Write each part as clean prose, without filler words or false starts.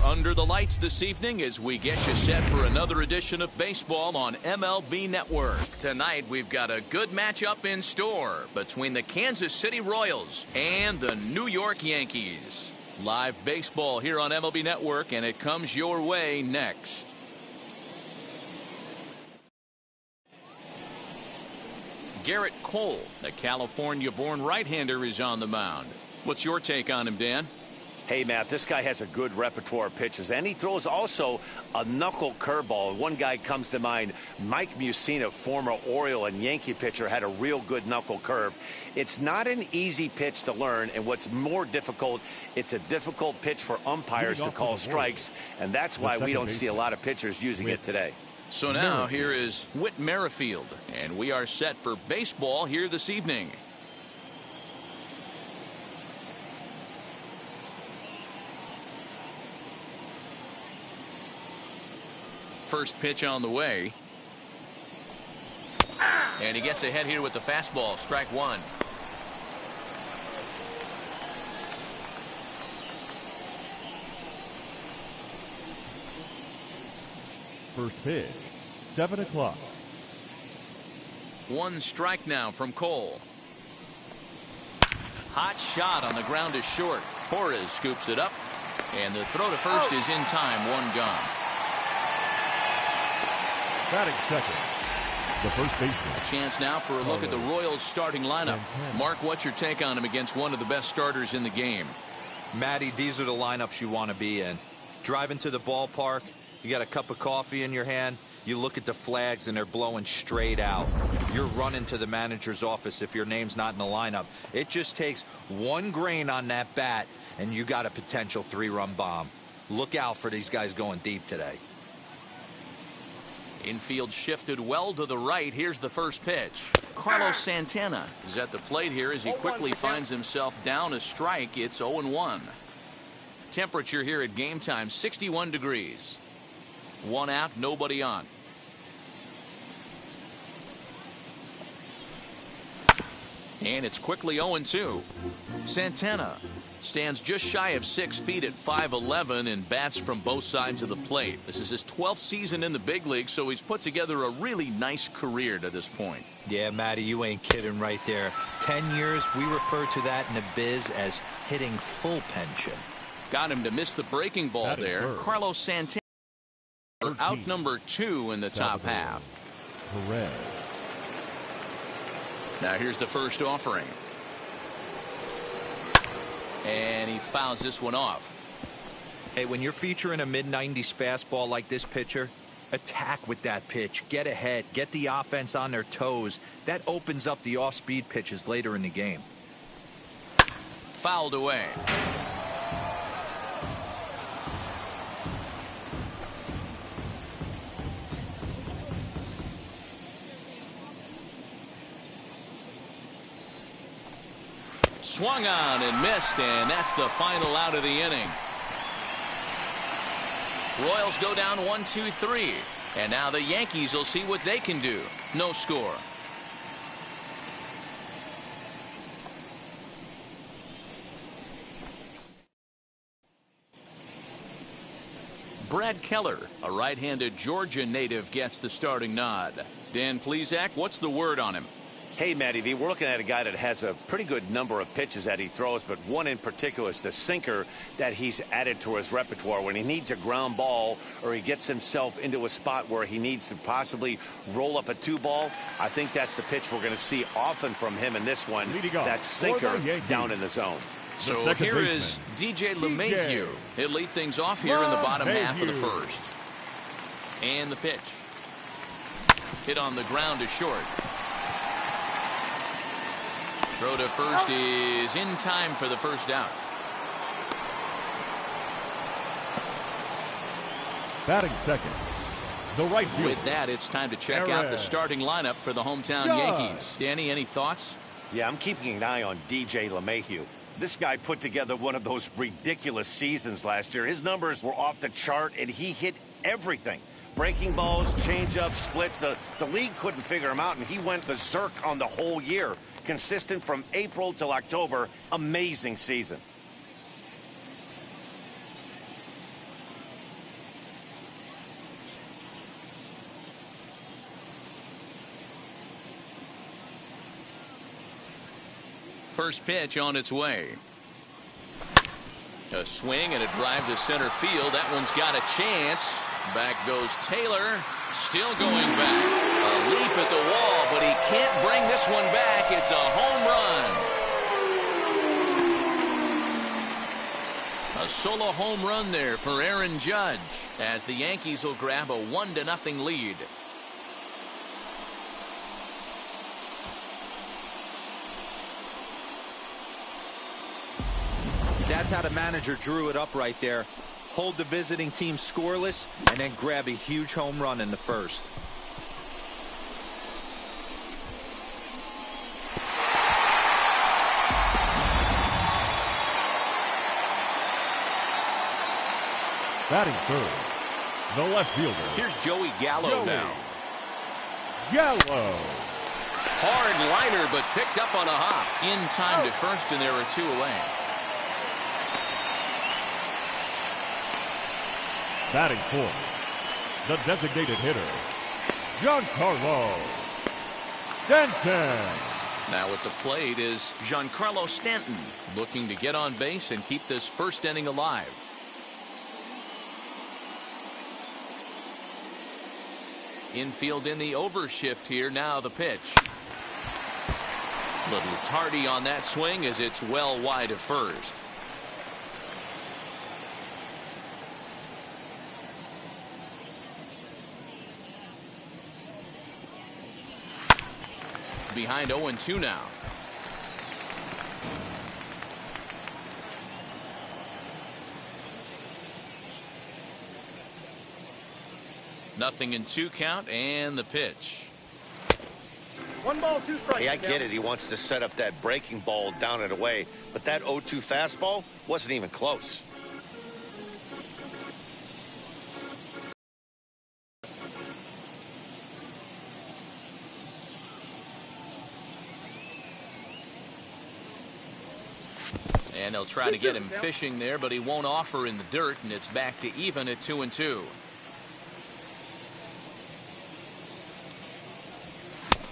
under the lights this evening as we get you set for another edition of baseball on MLB Network. Tonight, we've got a good matchup in store between the Kansas City Royals and the New York Yankees. Live baseball here on MLB Network, and it comes your way next. Garrett Cole, the California-born right-hander, is on the mound. What's your take on him, Dan? Hey, Matt, this guy has a good repertoire of pitches, and he throws also a knuckle curveball. One guy comes to mind, Mike Mussina, former Oriole and Yankee pitcher, had a real good knuckle curve. It's not an easy pitch to learn, and what's more difficult, it's a difficult pitch for umpires to call strikes, and that's why we don't see a lot of pitchers using it today. So now here is Whit Merrifield, and we are set for baseball here this evening. First pitch on the way. And he gets ahead here with the fastball. Strike one. First pitch, 7 o'clock. One strike now from Cole. Hot shot on the ground is short. Torres scoops it up, and the throw to first is in time. One gone. Batting second, the first baseman. A chance now for a look at the Royals starting lineup. Mark, what's your take on him against one of the best starters in the game? Matty, these are the lineups you want to be in. Driving to the ballpark, you got a cup of coffee in your hand, you look at the flags and they're blowing straight out. You're running to the manager's office if your name's not in the lineup. It just takes one grain on that bat and you got a potential 3-run bomb. Look out for these guys going deep today. Infield shifted well to the right. Here's the first pitch. Carlos Santana is at the plate here as he quickly finds himself down a strike. It's 0-1. Temperature here at game time, 61 degrees. One out, nobody on. And it's quickly 0-2. Santana stands just shy of 6 feet at 5'11" and bats from both sides of the plate. This is his 12th season in the big league, so he's put together a really nice career to this point. Yeah, Matty, you ain't kidding right there. 10 years, we refer to that in the biz as hitting full pension. Got him to miss the breaking ball there. Carlos Santana out number 2 in the top half. Perez. Now here's the first offering. And he fouls this one off. Hey, when you're featuring a mid-90s fastball like this pitcher, attack with that pitch. Get ahead. Get the offense on their toes. That opens up the off-speed pitches later in the game. Fouled away. Swung on and missed, and that's the final out of the inning. Royals go down 1-2-3, and now the Yankees will see what they can do. No score. Brad Keller, a right-handed Georgia native, gets the starting nod. Dan Plesac, what's the word on him? Hey, Matty V, we're looking at a guy that has a pretty good number of pitches that he throws, but one in particular is the sinker that he's added to his repertoire. When he needs a ground ball or he gets himself into a spot where he needs to possibly roll up a 2-ball, I think that's the pitch we're going to see often from him in this one, that sinker down in the zone. So here is DJ LeMahieu. He'll lead things off here in the bottom half of the first. And the pitch. Hit on the ground is short. Throw to first is in time for the first out. Batting second, the right fielder. With that, it's time to check out the starting lineup for the hometown Yankees. Danny, any thoughts? Yeah, I'm keeping an eye on DJ LeMahieu. This guy put together one of those ridiculous seasons last year. His numbers were off the chart, and he hit everything. Breaking balls, changeups, splits. The league couldn't figure him out, and he went berserk on the whole year. Consistent from April till October. Amazing season. first pitch on its way. A swing and a drive to center field. That one's got a chance. Back goes Taylor. Still going back. A leap at the wall, but he can't bring this one back. It's a home run. A solo home run there for Aaron Judge as the Yankees will grab a 1-0 lead. That's how the manager drew it up right there. Hold the visiting team scoreless and then grab a huge home run in the first. Batting third, the left fielder. Here's Joey Gallo now. Gallo. Hard liner, but picked up on a hop. In time to first, and there are 2 away. Batting fourth, the designated hitter, Giancarlo Stanton. Now at the plate is Giancarlo Stanton, looking to get on base and keep this first inning alive. Infield in the overshift here. Now the pitch. Little tardy on that swing as it's well wide of first. Behind 0-2 now. Nothing in 2 count, and the pitch. 1 ball, 2 strikes. Hey, I get it. He wants to set up that breaking ball down and away, but that 0-2 fastball wasn't even close. And they'll try to get him fishing there, but he won't offer in the dirt, and it's back to even at 2-2.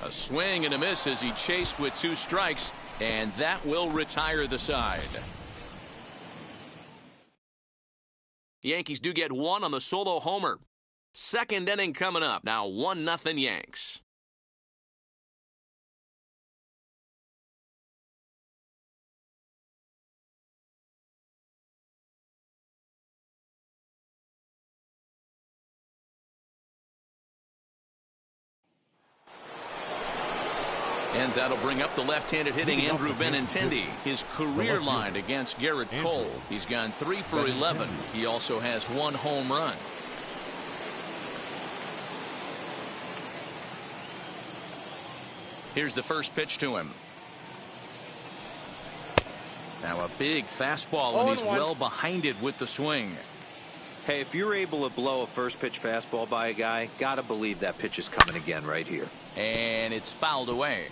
A swing and a miss as he chased with 2 strikes, and that will retire the side. The Yankees do get 1 on the solo homer. Second inning coming up. Now 1-0 Yanks. And that'll bring up the left-handed hitting Andrew Benintendi. His career line against Garrett Cole. He's gone 3 for 11. He also has 1 home run. Here's the first pitch to him. Now a big fastball, and he's well behind it with the swing. Hey, if you're able to blow a first pitch fastball by a guy, gotta believe that pitch is coming again right here. And it's fouled away.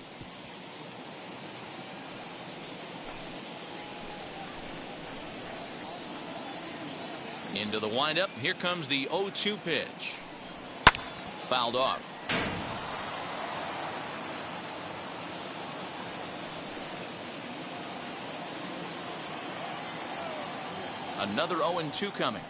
Into the windup. Here comes the 0-2 pitch. Fouled off. Another 0-2 coming.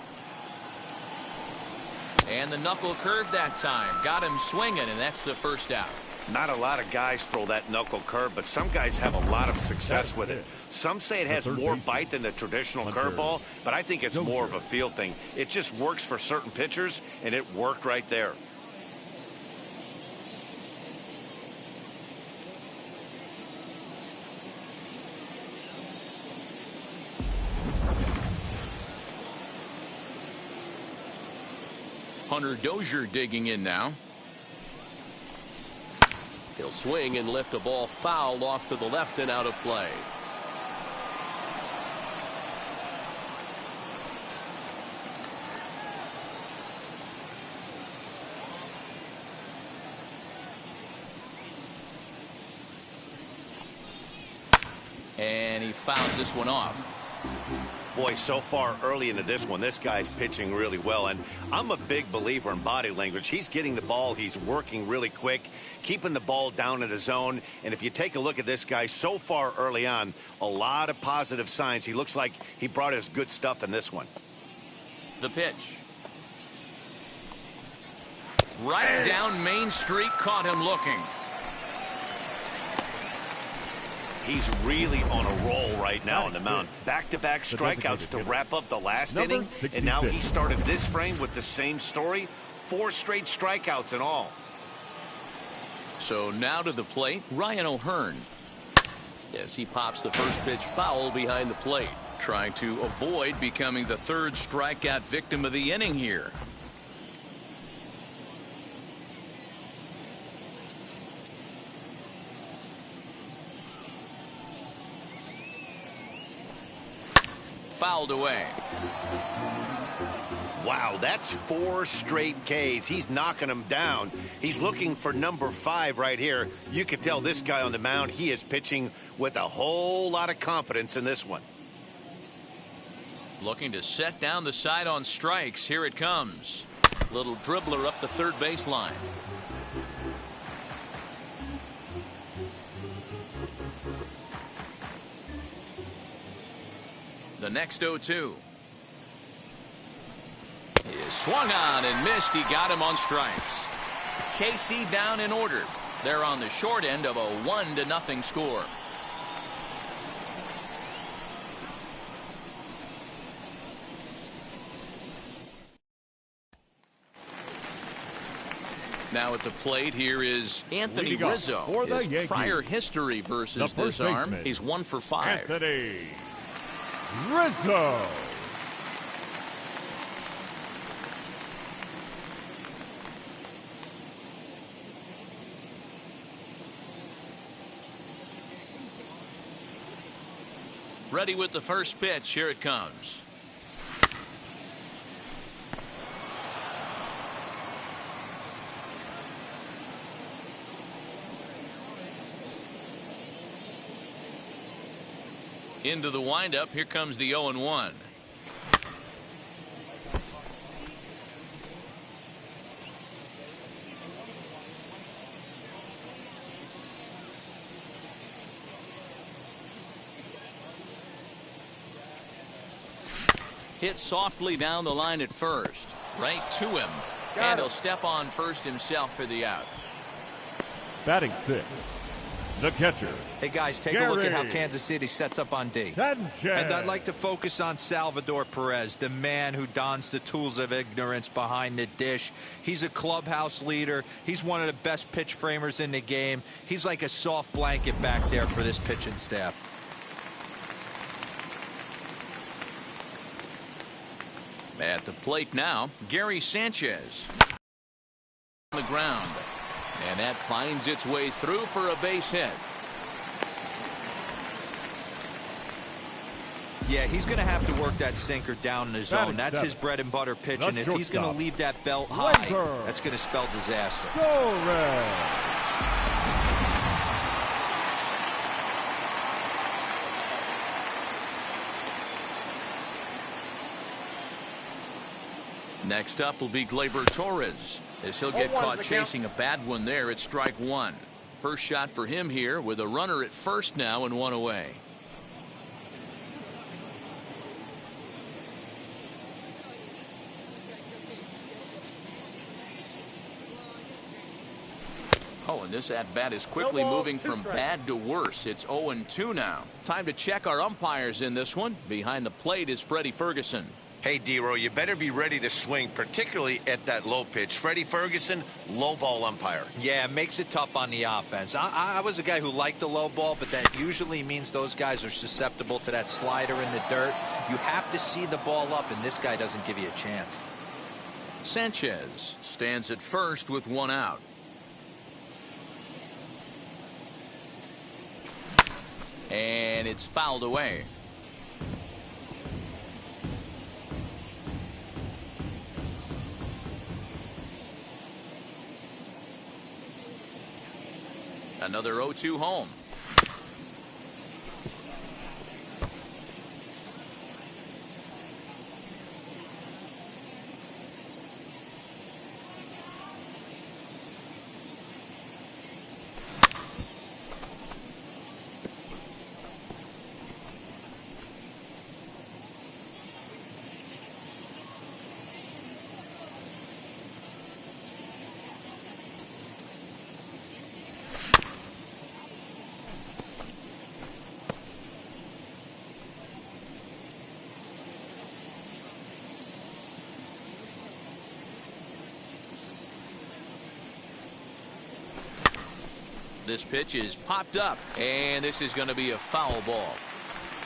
And the knuckle curve that time. Got him swinging, and that's the first out. Not a lot of guys throw that knuckle curve, but some guys have a lot of success with it. Some say it has more bite than the traditional curveball, but I think it's more of a feel thing. It just works for certain pitchers, and it worked right there. Hunter Dozier digging in now. He'll swing and lift a ball foul off to the left and out of play. And he fouls this one off. Boy, so far early into this one, this guy's pitching really well, and I'm a big believer in body language. He's getting the ball, he's working really quick, keeping the ball down in the zone, and if you take a look at this guy so far early on, a lot of positive signs. He looks like he brought his good stuff in this one. The pitch. Right down Main Street, caught him looking. He's really on a roll right now on the mound. Back-to-back strikeouts to wrap up the last inning, and now he started this frame with the same story. 4 straight strikeouts in all. So now to the plate, Ryan O'Hearn. Yes, he pops the first pitch foul behind the plate, trying to avoid becoming the 3rd strikeout victim of the inning here. Fouled away. Wow, that's 4 straight Ks. He's knocking them down. He's looking for number 5 right here. You can tell this guy on the mound, he is pitching with a whole lot of confidence in this one. Looking to set down the side on strikes. Here it comes. Little dribbler up the 3rd baseline. The next 0-2 is swung on and missed. He got him on strikes. KC down in order. They're on the short end of a 1-0 score. Now at the plate here is Anthony Rizzo. His prior history versus this arm, he's 1 for 5. Anthony Rizzo. Ready with the first pitch. Here it comes. Into the windup. Here comes the 0-1. Hit softly down the line at first. Right to him. And he'll step on first himself for the out. Batting 6th, the catcher. Hey guys, take a look at how Kansas City sets up on D. Sanchez. And I'd like to focus on Salvador Perez, the man who dons the tools of ignorance behind the dish. He's a clubhouse leader. He's one of the best pitch framers in the game. He's like a soft blanket back there for this pitching staff. At the plate now, Gary Sanchez. On the ground. And that finds its way through for a base hit. Yeah, he's going to have to work that sinker down in the zone. That's his bread and butter pitch. And if he's going to leave that belt high, that's going to spell disaster. Next up will be Gleyber Torres, as he'll get caught chasing a bad one there at strike 1. First shot for him here with a runner at first now and 1 away. Oh, and this at-bat is quickly moving from bad to worse. It's 0-2 now. Time to check our umpires in this one. Behind the plate is Freddie Ferguson. Hey, D-Row, you better be ready to swing, particularly at that low pitch. Freddie Ferguson, low ball umpire. Yeah, it makes it tough on the offense. I was a guy who liked the low ball, but that usually means those guys are susceptible to that slider in the dirt. You have to see the ball up, and this guy doesn't give you a chance. Sanchez stands at first with 1 out. And it's fouled away. Another 0-2 home. This pitch is popped up, and this is going to be a foul ball.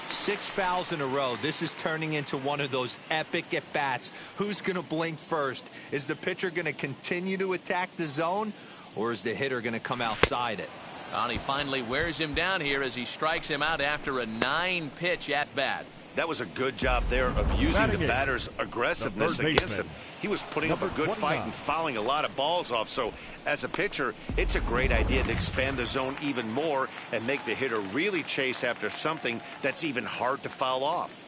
6 fouls in a row. This is turning into one of those epic at-bats. Who's going to blink first? Is the pitcher going to continue to attack the zone, or is the hitter going to come outside it? And he finally wears him down here as he strikes him out after a 9-pitch at-bat. That was a good job there of using the batter's aggressiveness against him. He was putting up a good fight and fouling a lot of balls off. So as a pitcher, it's a great idea to expand the zone even more and make the hitter really chase after something that's even hard to foul off.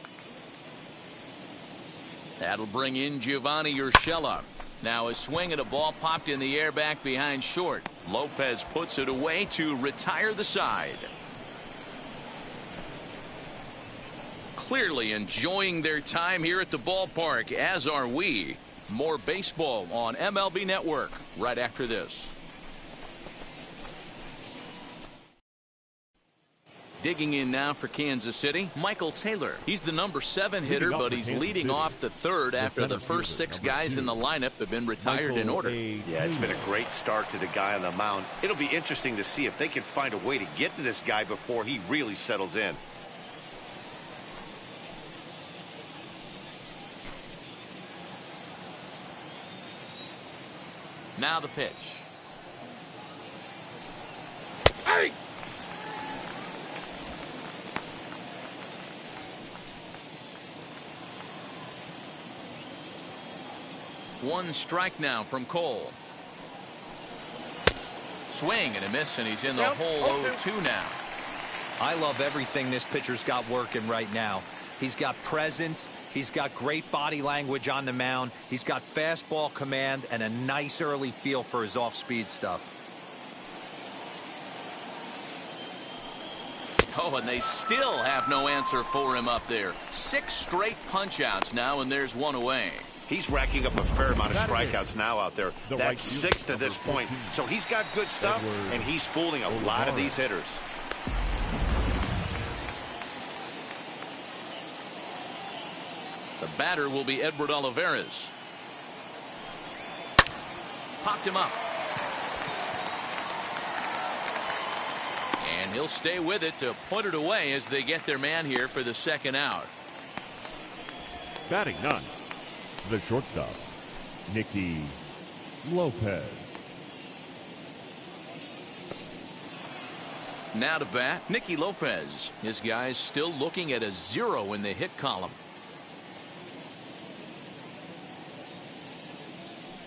That'll bring in Giovanni Urshela. Now a swing and a ball popped in the air back behind short. Lopez puts it away to retire the side. Clearly enjoying their time here at the ballpark, as are we. More baseball on MLB Network right after this. Digging in now for Kansas City, Michael Taylor. He's the number 7 hitter, but he's leading off the third after the first 6 guys in the lineup have been retired in order. Yeah, it's been a great start to the guy on the mound. It'll be interesting to see if they can find a way to get to this guy before he really settles in. Now the pitch. Hey! One strike now from Cole. Swing and a miss, and he's in the hole 0-2 now. I love everything this pitcher's got working right now. He's got presence. He's got great body language on the mound. He's got fastball command and a nice early feel for his off-speed stuff. Oh, and they still have no answer for him up there. 6 straight punch-outs now, and there's one away. He's racking up a fair amount of strikeouts now out there. That's 6 to this point. So he's got good stuff, and he's fooling a lot of these hitters. The batter will be Edward Olivares. Popped him up. And he'll stay with it to put it away as they get their man here for the second out. Batting 9, the shortstop, Nicky Lopez. Now to bat, Nicky Lopez. His guy's still looking at a 0 in the hit column.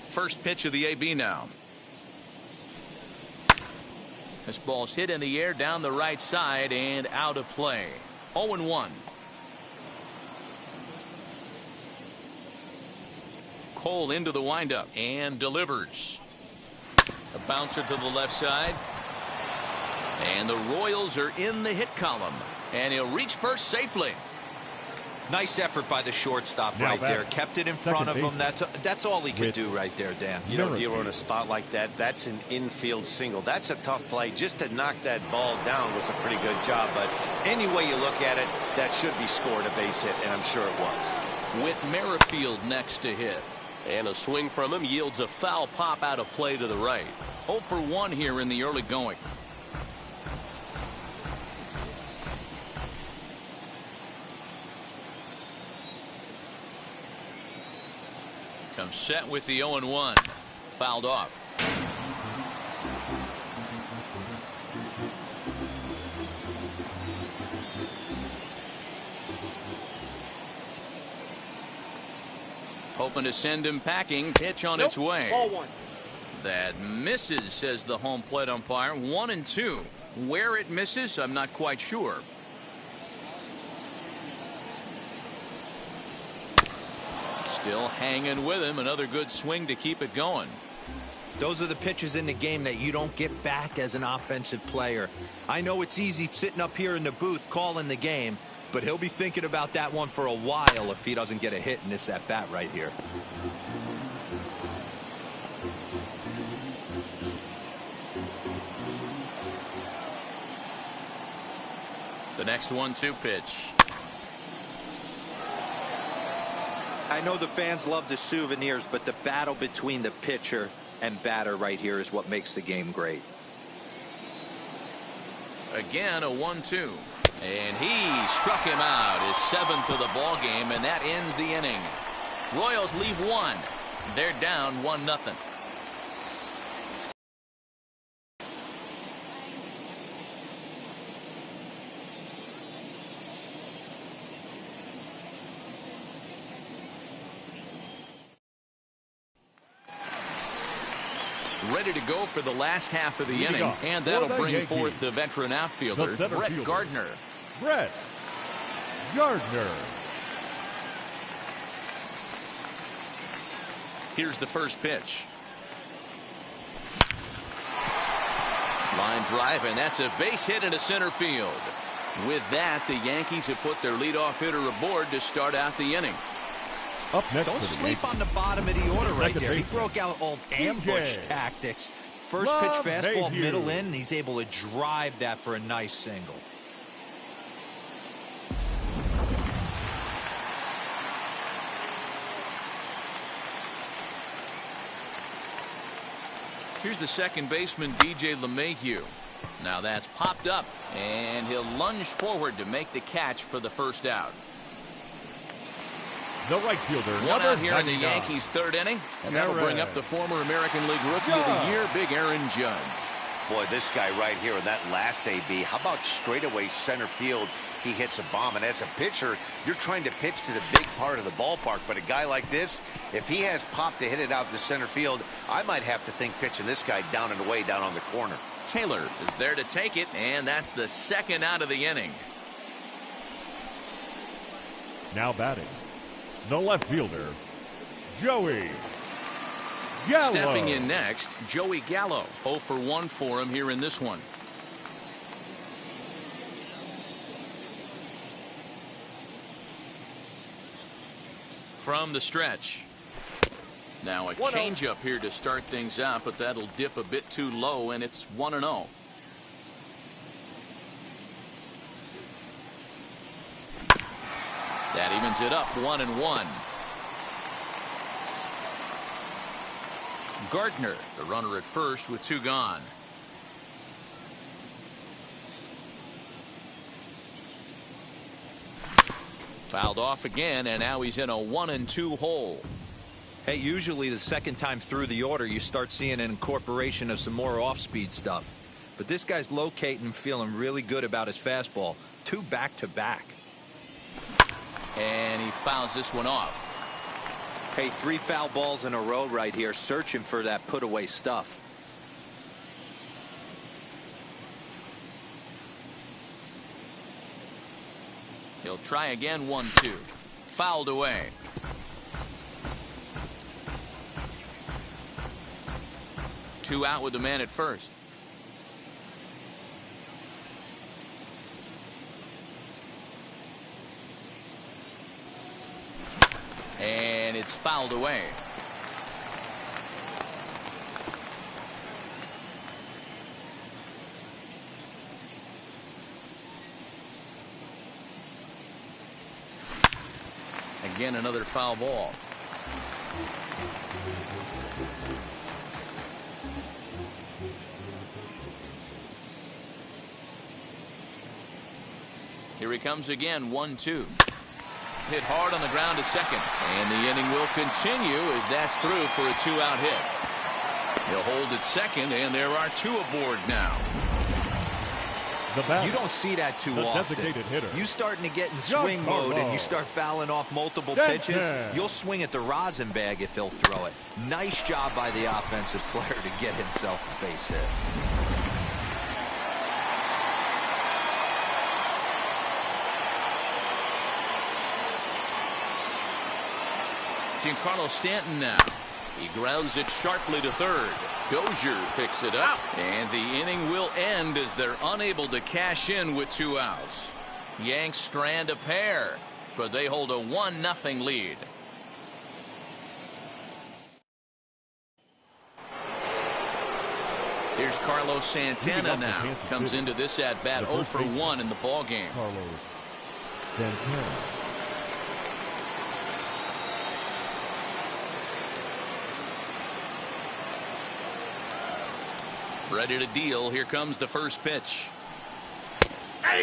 First pitch of the AB now. This ball's hit in the air down the right side and out of play. 0-1. Cole into the windup and delivers. A bouncer to the left side. And the Royals are in the hit column. And he'll reach first safely. Nice effort by the shortstop right there. Kept it in front of him. That's all he could do right there, Dan. You know, D'Lo, in a spot like that, that's an infield single. That's a tough play. Just to knock that ball down was a pretty good job. But any way you look at it, that should be scored a base hit, and I'm sure it was. Whit Merrifield next to hit. And a swing from him yields a foul pop out of play to the right. 0 for 1 here in the early going. Comes set with the 0-1. Fouled off. Hoping to send him packing. Pitch on its way. Ball 1. That misses, says the home plate umpire. 1-2. Where it misses, I'm not quite sure. Still hanging with him. Another good swing to keep it going. Those are the pitches in the game that you don't get back as an offensive player. I know it's easy sitting up here in the booth calling the game, but he'll be thinking about that one for a while if he doesn't get a hit in this at bat right here. The next 1-2 pitch. I know the fans love the souvenirs, but the battle between the pitcher and batter right here is what makes the game great. Again, a 1-2. And he struck him out, his 7th of the ball game, and that ends the inning. Royals leave one. They're down 1-0. Ready to go for the last half of the inning, and that'll bring forth the veteran outfielder, Brett Gardner. Brett Gardner. Here's the first pitch. Line drive, and that's a base hit into center field. With that, the Yankees have put their leadoff hitter aboard to start out the inning. Up next, don't sleep on the bottom of the order right there. He broke out all ambush tactics. First pitch fastball, middle in, and he's able to drive that for a nice single. Here's the second baseman, DJ LeMahieu. Now that's popped up, and he'll lunge forward to make the catch for the first out. The right fielder. One out here in the Yankees' third inning, and that'll bring up the former American League Rookie of the Year, Big Aaron Judge. Boy, this guy right here in that last AB, how about straightaway center field? He hits a bomb, and as a pitcher, you're trying to pitch to the big part of the ballpark, but a guy like this, if he has pop to hit it out to center field, I might have to think pitching this guy down and away down on the corner. Taylor is there to take it, and that's the second out of the inning. Now batting, the left fielder, Joey Gallo. Stepping in next, Joey Gallo. 0 for 1 for him here in this one. From the stretch. Now a changeup here to start things out, but that'll dip a bit too low, and it's 1-0. That evens it up, 1-1. Gardner, the runner at first with 2 gone. Fouled off again, and now he's in a 1-2 hole. Hey, usually the second time through the order, you start seeing an incorporation of some more off-speed stuff. But this guy's locating, feeling really good about his fastball. 2 back-to-back. And he fouls this one off. Hey, 3 foul balls in a row right here, searching for that put-away stuff. He'll try again, 1-2. Fouled away. Two out with the man at first. And it's fouled away. Again, another foul ball. Here he comes again, 1-2. Hit hard on the ground to second, and the inning will continue as that's through for a 2-out hit. He'll hold at second, and there are 2 aboard now. You don't see that too often. You starting to get in swing mode and you start fouling off multiple pitches, you'll swing at the rosin bag if he'll throw it. Nice job by the offensive player to get himself a base hit. Giancarlo Stanton now. He grounds it sharply to third. Dozier picks it up, and the inning will end as they're unable to cash in with 2 outs. Yanks strand a pair, but they hold a 1-0 lead. Here's Carlos Santana now. Comes into this at bat 0 for 1 in the ball game. Carlos Santana. Ready to deal. Here comes the first pitch.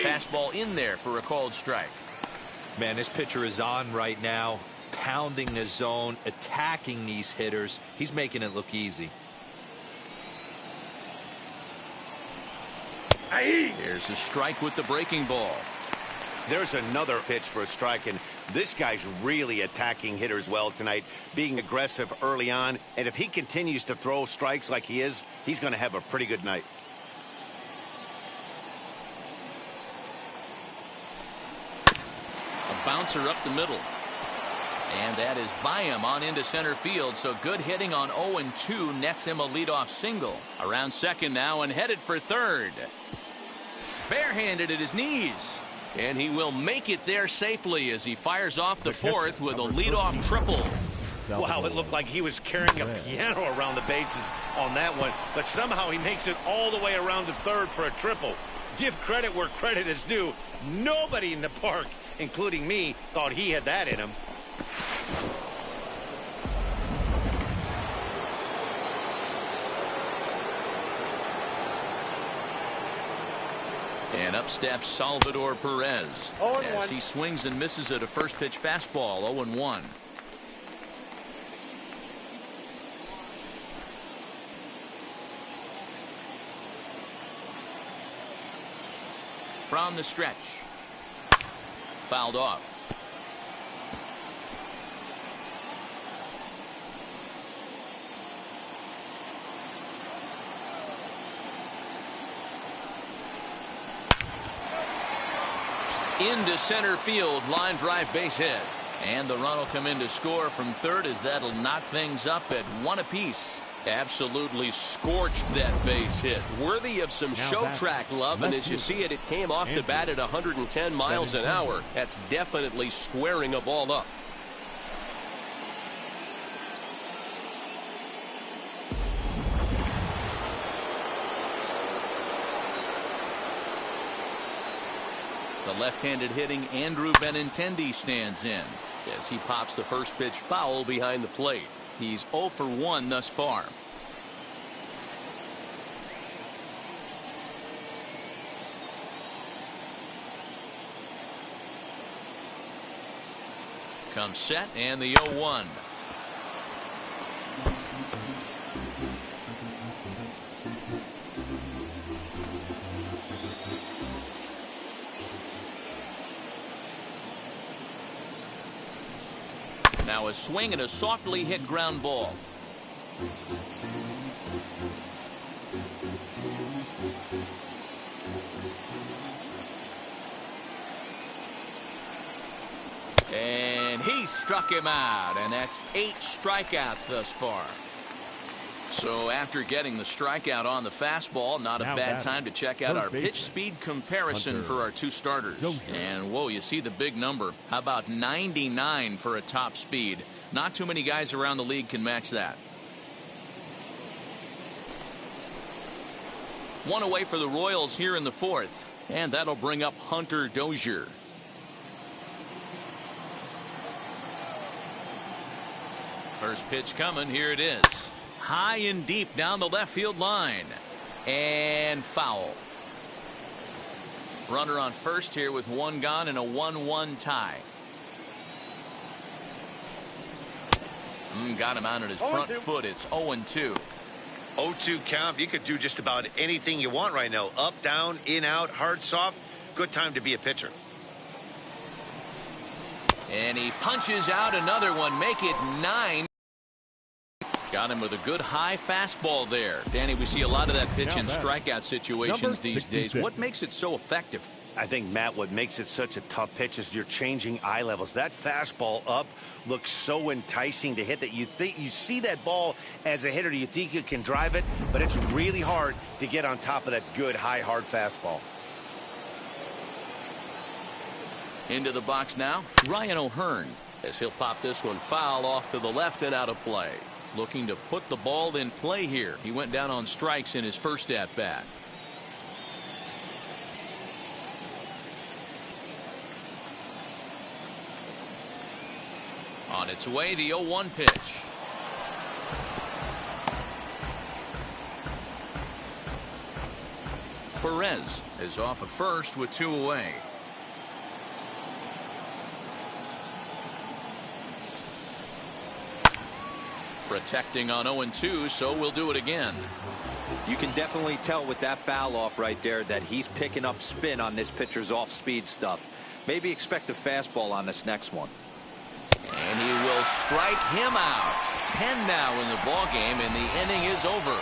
Fastball in there for a called strike. Man, this pitcher is on right now, pounding the zone, attacking these hitters. He's making it look easy. Here's a strike with the breaking ball. There's another pitch for a strike, and this guy's really attacking hitters well tonight, being aggressive early on. And if he continues to throw strikes like he is, he's going to have a pretty good night. A bouncer up the middle. And that is by him on into center field. So good hitting on 0-2 nets him a leadoff single. Around second now and headed for third. Barehanded at his knees. And he will make it there safely as he fires off the fourth with a leadoff triple. Wow, it looked like he was carrying a piano around the bases on that one, but somehow he makes it all the way around to third for a triple. Give credit where credit is due. Nobody in the park, including me, thought he had that in him. And up steps Salvador Perez as he swings and misses at a first pitch fastball. 0-1. From the stretch. Fouled off. Into center field, line drive base hit. And the run will come in to score from third as that'll knock things up at 1 apiece. Absolutely scorched that base hit. Worthy of some show track love, and as you see it, it came off the bat at 110 miles an hour. That's definitely squaring a ball up. The left-handed hitting Andrew Benintendi stands in as he pops the first pitch foul behind the plate. He's 0 for 1 thus far. Comes set and the 0-1. Now a swing and a softly hit ground ball. And he struck him out, and that's 8 strikeouts thus far. So after getting the strikeout on the fastball, not a bad time to check out our pitch speed comparison for our two starters. And whoa, you see the big number. How about 99 for a top speed? Not too many guys around the league can match that. One away for the Royals here in the fourth, and that'll bring up Hunter Dozier. First pitch coming. Here it is. High and deep down the left field line. And foul. Runner on first here with 1 gone and a 1-1 tie. Got him out on his front foot. It's 0-2. 0-2 count. You could do just about anything you want right now. Up, down, in, out, hard, soft. Good time to be a pitcher. And he punches out another one. Make it 9. Got him with a good high fastball there. Danny, we see a lot of that pitch in strikeout situations these days. What makes it so effective? I think, Matt, what makes it such a tough pitch is you're changing eye levels. That fastball up looks so enticing to hit that you see that ball as a hitter, you think you can drive it, but it's really hard to get on top of that good high hard fastball. Into the box now, Ryan O'Hearn, as he'll pop this one foul off to the left and out of play. Looking to put the ball in play here. He went down on strikes in his first at bat. On its way, the 0-1 pitch. Perez is off at first with 2 away. Protecting on 0-2, so we'll do it again. You can definitely tell with that foul off right there that he's picking up spin on this pitcher's off-speed stuff. Maybe expect a fastball on this next one. And he will strike him out. 10 now in the ballgame, and the inning is over.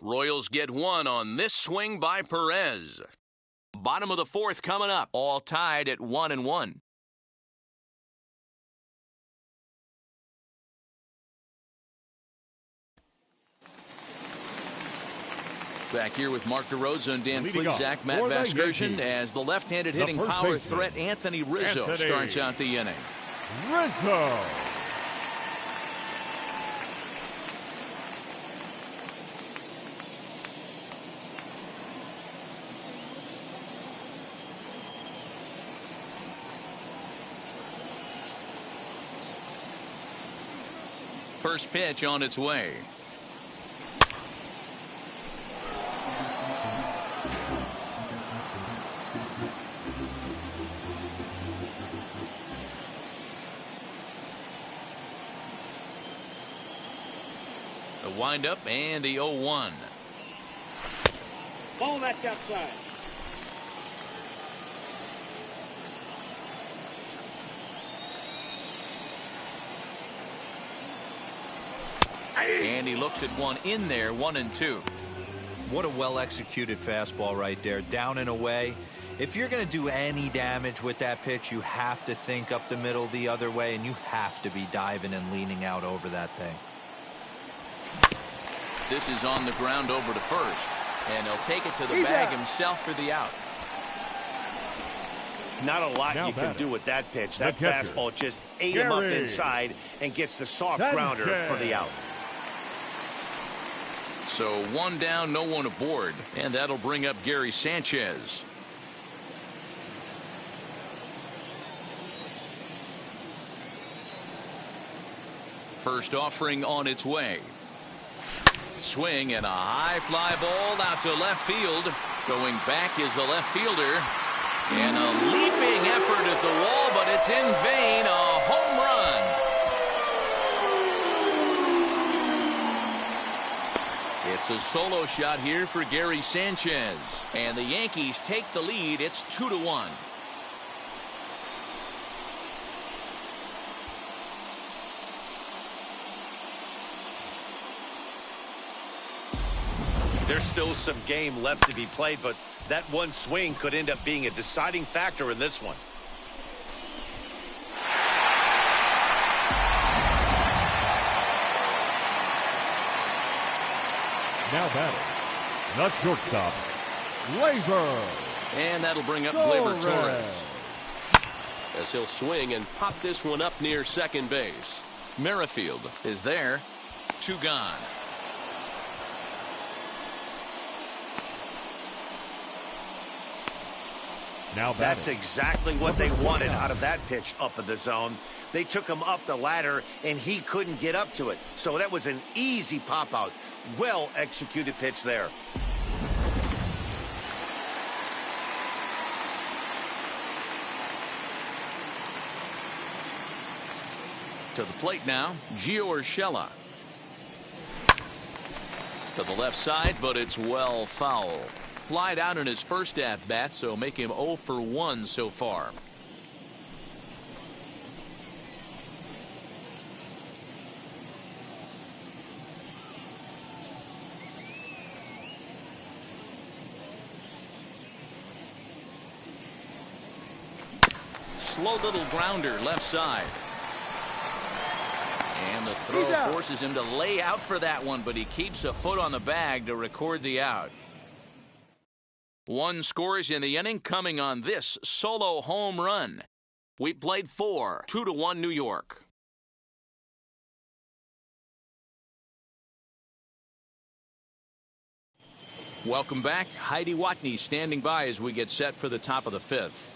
Royals get 1 on this swing by Perez. Bottom of the 4th coming up, all tied at 1-1. Back here with Mark DeRosa and Dan Plesac, Matt Vasgersian, as the left-handed hitting power threat Anthony Rizzo starts out the inning. Rizzo. First pitch on its way. The windup and the 0-1. Ball, that's outside. And he looks at one in there, 1-2. What a well-executed fastball right there, down and away. If you're going to do any damage with that pitch, you have to think up the middle the other way, and you have to be diving and leaning out over that thing. This is on the ground over to first, and he'll take it to the bag himself for the out. Not a lot you can do with that pitch. That fastball just ate him up inside and gets the soft grounder for the out. So 1 down, no one aboard, and that'll bring up Gary Sanchez. First offering on its way. Swing and a high fly ball out to left field. Going back is the left fielder. And a leaping effort at the wall, but it's in vain. A home run. It's a solo shot here for Gary Sanchez. And the Yankees take the lead. It's 2-1. There's still some game left to be played, but that one swing could end up being a deciding factor in this one. Now batting, the shortstop, Gleyber. And that'll bring up Gleyber Torres, as he'll swing and pop this one up near second base. Merrifield is there. 2 gone. Now that's exactly what they wanted out of that pitch up in the zone. They took him up the ladder, and he couldn't get up to it. So that was an easy pop-out. Well-executed pitch there. To the plate now, Gio Urshela. To the left side, but it's well foul. Flied out in his first at-bat, so make him 0 for 1 so far. Slow little grounder left side. And the throw forces him to lay out for that one, but he keeps a foot on the bag to record the out. 1 scores in the inning coming on this solo home run. We played 4, 2-1 New York. Welcome back. Heidi Watney standing by as we get set for the top of the 5th.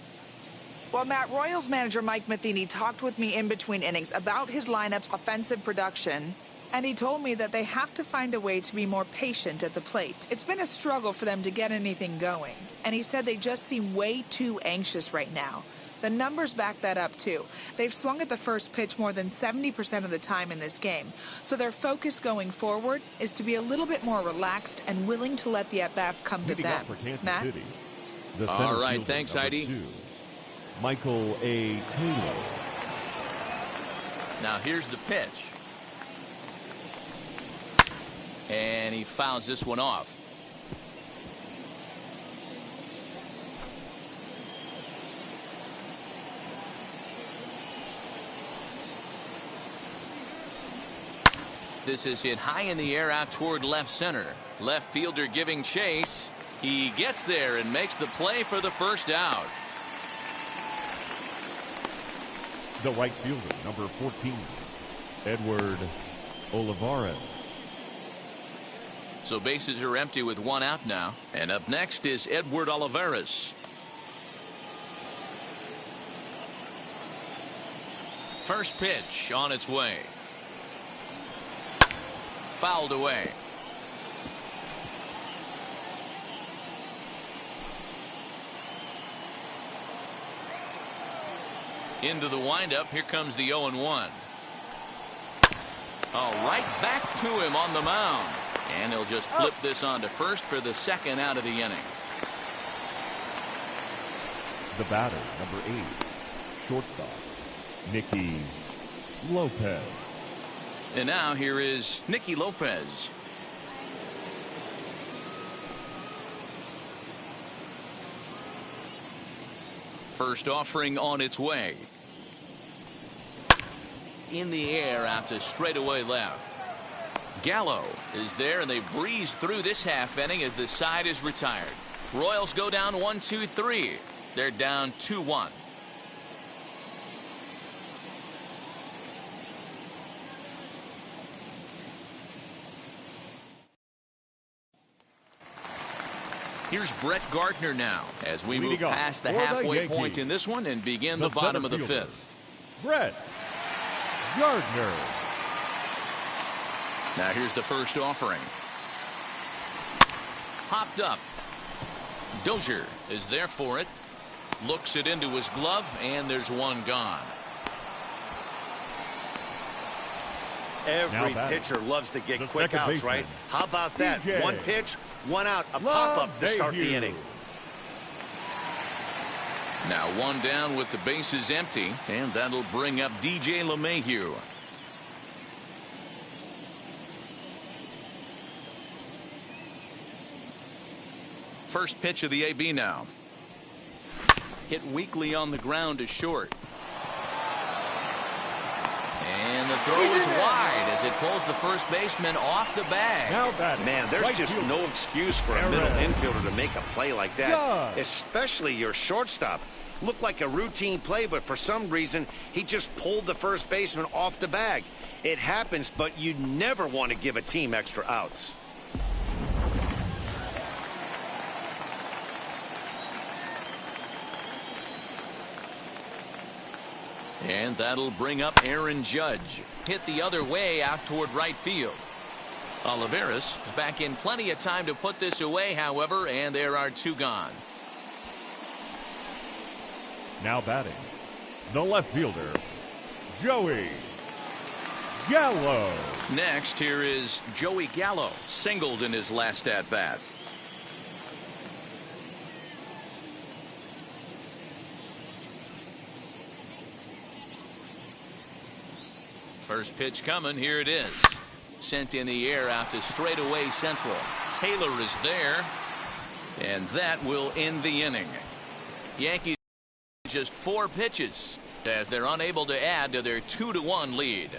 Well, Matt, Royals manager Mike Matheny talked with me in between innings about his lineup's offensive production. And he told me that they have to find a way to be more patient at the plate. It's been a struggle for them to get anything going. And he said they just seem way too anxious right now. The numbers back that up, too. They've swung at the first pitch more than 70% of the time in this game. So their focus going forward is to be a little bit more relaxed and willing to let the at-bats come to them. Matt? City, all right, thanks, Heidi. Michael A. Taylor. Now here's the pitch. And he fouls this one off. This is hit high in the air out toward left center. Left fielder giving chase. He gets there and makes the play for the first out. The right fielder, number 14, Edward Olivares. So bases are empty with one out now. And up next is Edward Olivares. First pitch on its way. Fouled away. Into the windup. Here comes the 0-1. Oh, right back to him on the mound. And he'll just flip this on to first for the second out of the inning. The batter, number 8, shortstop, Nicky Lopez. And now here is Nicky Lopez. First offering on its way. In the air out to straightaway left. Gallo is there, and they breeze through this half inning as the side is retired. Royals go down 1-2-3. They're down 2-1. Here's Brett Gardner now as we move past the halfway point in this one and begin the bottom of the fifth. Brett Gardner. Now here's the first offering. Hopped up. Dozier is there for it. Looks it into his glove, and there's one gone. Every pitcher loves to get quick outs, right? How about that? One pitch, one out, a pop-up to start the inning. Now one down with the bases empty, and that'll bring up DJ LeMahieu. First pitch of the AB now. Hit weakly on the ground to short. And the throw is wide as it pulls the first baseman off the bag. Man, there's just no excuse for a middle infielder to make a play like that, especially your shortstop. Looked like a routine play, but for some reason, he just pulled the first baseman off the bag. It happens, but you never want to give a team extra outs. And that'll bring up Aaron Judge. Hit the other way out toward right field. Olivares is back in plenty of time to put this away, however, and there are two gone. Now batting, the left fielder, Joey Gallo. Next, here is Joey Gallo. Singled in his last at-bat. First pitch coming. Here it is. Sent in the air out to straightaway central. Taylor is there. And that will end the inning. Yankees just 4 pitches as they're unable to add to their 2-1 lead.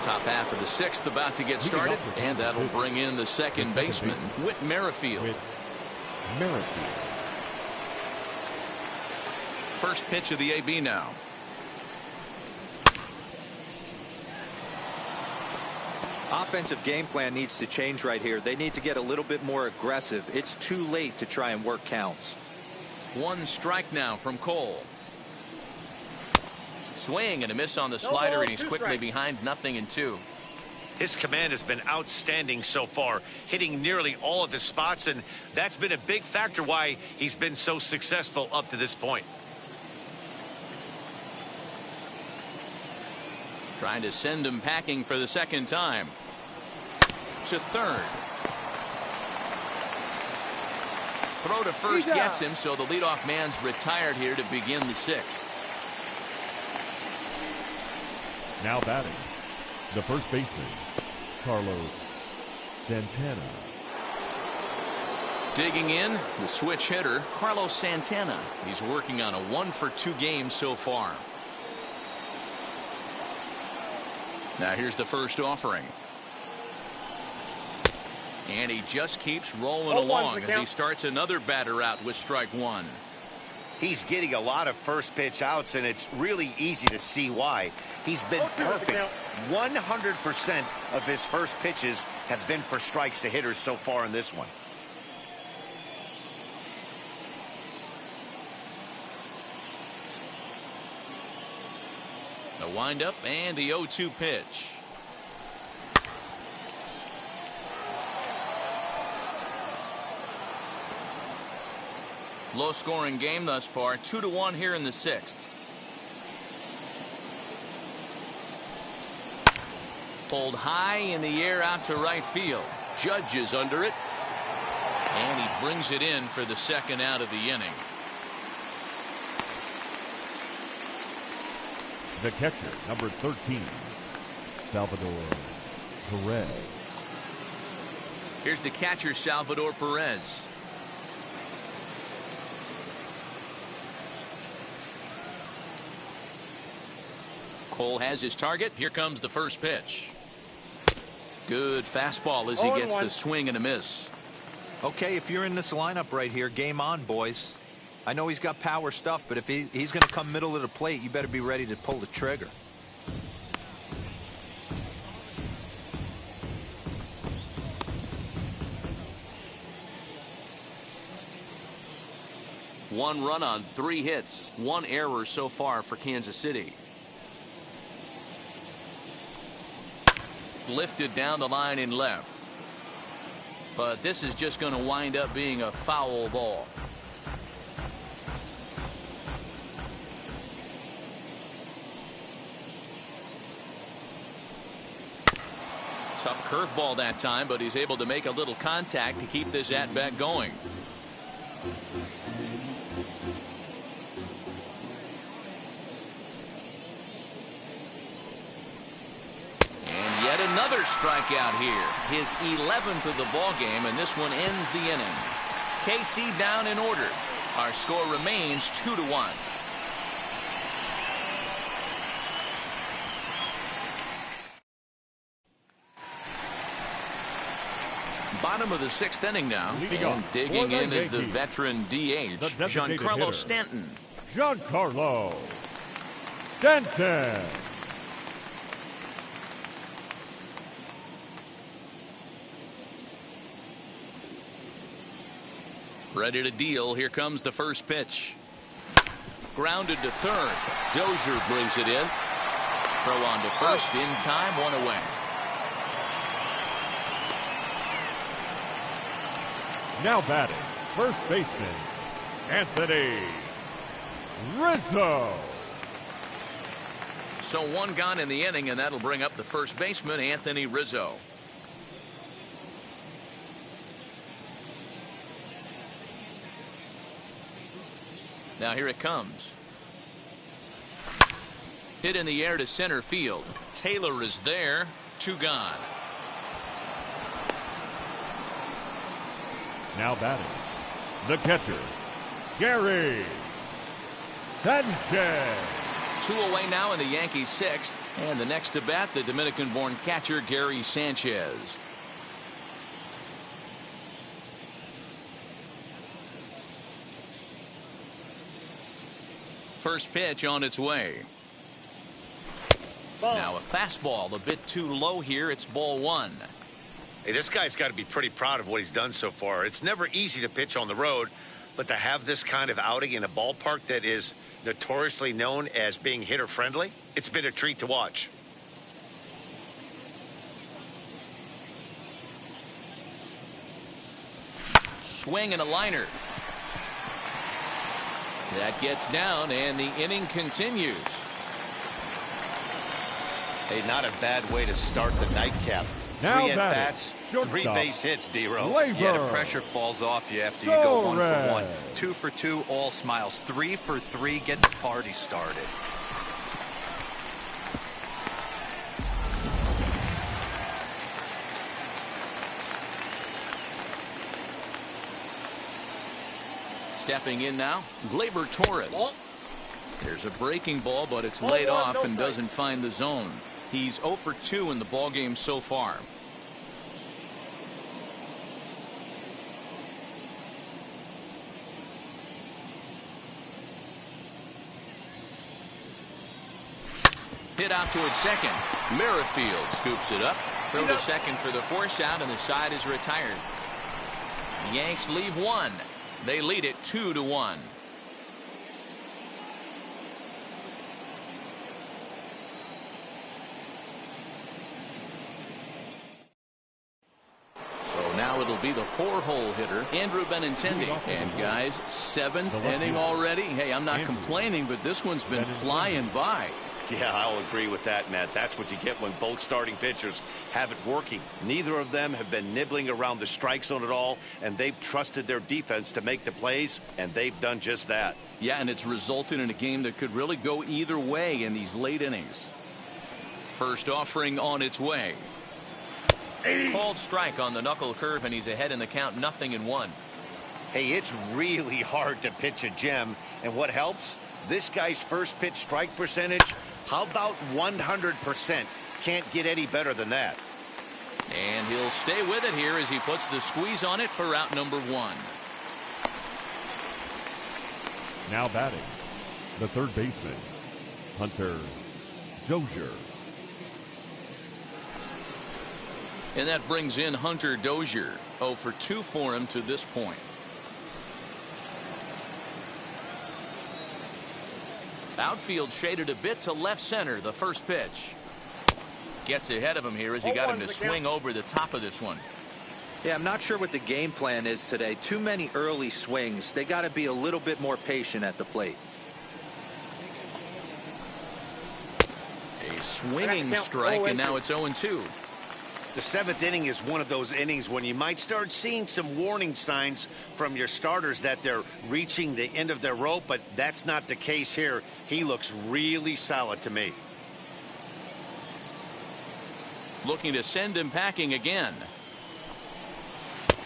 Top half of the 6th about to get started, and that'll bring in the second baseman, Whit Merrifield. First pitch of the AB now. Offensive game plan needs to change right here. They need to get a little bit more aggressive. It's too late to try and work counts. One strike now from Cole. Swing and a miss on the slider, and he's quickly behind 0-2. His command has been outstanding so far, hitting nearly all of his spots, and that's been a big factor why he's been so successful up to this point. Trying to send him packing for the second time. To third. Throw to first gets him, so the leadoff man's retired here to begin the 6th. Now batting, the first baseman, Carlos Santana. Digging in, the switch hitter, Carlos Santana. He's working on a 1-for-2 game so far. Now here's the first offering. And he just keeps rolling along as he starts another batter out with strike 1. He's getting a lot of first pitch outs, and it's really easy to see why. He's been perfect. 100% of his first pitches have been for strikes to hitters so far in this one. The windup and the 0-2 pitch. Low scoring game thus far, 2-1 here in the 6th. Pulled high in the air out to right field. Judge is under it. And he brings it in for the second out of the inning. The catcher, number 13, Salvador Perez. Here's the catcher, Salvador Perez. Cole has his target. Here comes the first pitch. Good fastball as he gets the swing and a miss. Okay, if you're in this lineup right here, game on, boys. I know he's got power stuff, but if he's going to come middle of the plate, you better be ready to pull the trigger. One run on 3 hits, 1 error so far for Kansas City. Lifted down the line in left. But this is just going to wind up being a foul ball. Tough curveball that time, but he's able to make a little contact to keep this at-bat going. Another strikeout here, his 11th of the ball game, and this one ends the inning. KC down in order. Our score remains 2-1. Bottom of the 6th inning now, and digging in is the veteran DH, Giancarlo Stanton. Giancarlo Stanton. Ready to deal. Here comes the first pitch. Grounded to third. Dozier brings it in. Throw on to first in time, 1 away. Now batting, first baseman, Anthony Rizzo. So 1 gone in the inning, and that'll bring up the first baseman, Anthony Rizzo. Now here it comes. Hit in the air to center field. Taylor is there. 2 gone. Now batting, the catcher, Gary Sanchez. 2 away now in the Yankees 6th. And the next to bat, the Dominican-born catcher, Gary Sanchez. First pitch on its way. Now a fastball a bit too low here. It's ball 1. Hey, this guy's got to be pretty proud of what he's done so far. It's never easy to pitch on the road, but to have this kind of outing in a ballpark that is notoriously known as being hitter-friendly, it's been a treat to watch. Swing and a liner. That gets down, and the inning continues. Hey, not a bad way to start the nightcap. Now 3 at-bats, 3 base hits, D-Row. Yeah, the pressure falls off you after you go 1 for 1. 2 for 2, all smiles. 3 for 3, get the party started. Stepping in now, Gleyber Torres. There's a breaking ball, but it's laid off and doesn't find the zone. He's 0 for 2 in the ballgame so far. Hit out towards second. Merrifield scoops it up. Throw to second for the force out, and the side is retired. The Yanks leave 1. They lead it 2-1. So now it'll be the 4-hole hitter, Andrew Benintendi. And guys, 7th inning already. Hey, I'm not complaining, but this one's been flying by. Yeah, I'll agree with that, Matt. That's what you get when both starting pitchers have it working. Neither of them have been nibbling around the strike zone at all, and they've trusted their defense to make the plays, and they've done just that. Yeah, and it's resulted in a game that could really go either way in these late innings. First offering on its way. Called strike on the knuckle curve, and he's ahead in the count, 0-1. Hey, it's really hard to pitch a gem, and what helps? This guy's first pitch strike percentage, how about 100%? Can't get any better than that. And he'll stay with it here as he puts the squeeze on it for out number 1. Now batting, the third baseman, Hunter Dozier. And that brings in Hunter Dozier. 0 for 2 for him to this point. Outfield shaded a bit to left center. The first pitch. Gets ahead of him here as he got him to swing over the top of this one. Yeah, I'm not sure what the game plan is today. Too many early swings. They got to be a little bit more patient at the plate. A swinging strike, and now it's 0-2. The 7th inning is one of those innings when you might start seeing some warning signs from your starters that they're reaching the end of their rope, but that's not the case here. He looks really solid to me. Looking to send him packing again.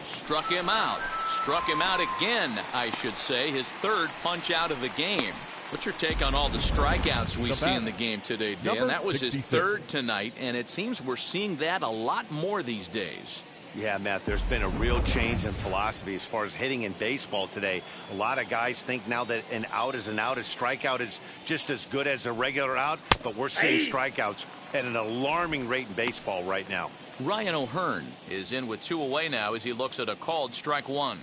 Struck him out. Struck him out again, I should say. His 3rd punch out of the game. What's your take on all the strikeouts we see in the game today, Dan? That was his 3rd tonight, and it seems we're seeing that a lot more these days. Yeah, Matt, there's been a real change in philosophy as far as hitting in baseball today. A lot of guys think now that an out is an out, a strikeout is just as good as a regular out, but we're seeing strikeouts at an alarming rate in baseball right now. Ryan O'Hearn is in with 2 away now as he looks at a called strike 1.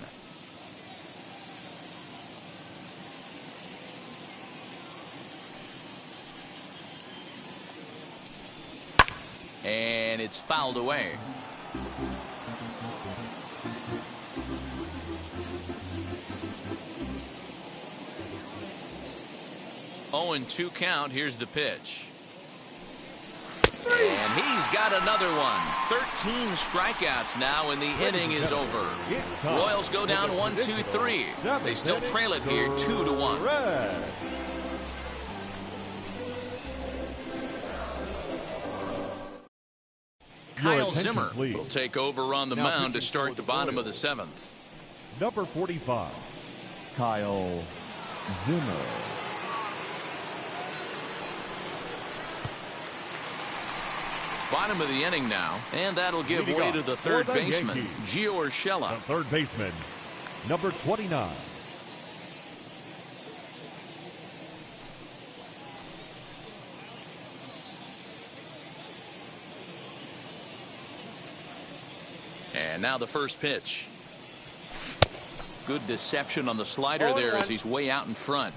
And it's fouled away. Oh, and 2 count. Here's the pitch. And he's got another one. 13 strikeouts now, and the inning is over. Royals go down 1-2-3. They still trail it here 2-1. Kyle Zimmer will take over on the mound to start the bottom of the 7th. Number 45, Kyle Zimmer. Bottom of the inning now, and that'll give way to the 3rd baseman, Gio Urshela. The 3rd baseman, number 29. And now the first pitch. Good deception on the slider there as he's way out in front.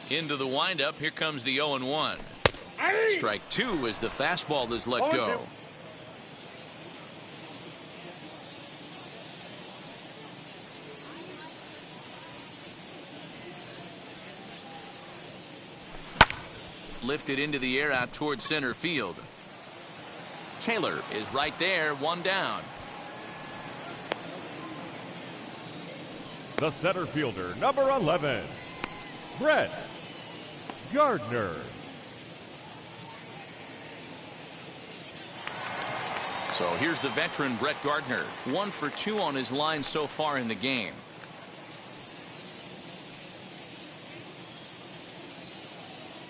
Into the windup. Here comes the 0-1. Strike two as the fastball is let go. Lifted into the air out towards center field. Taylor is right there, one down. The center fielder, number 11, Brett Gardner. So here's the veteran Brett Gardner, 1 for 2 on his line so far in the game.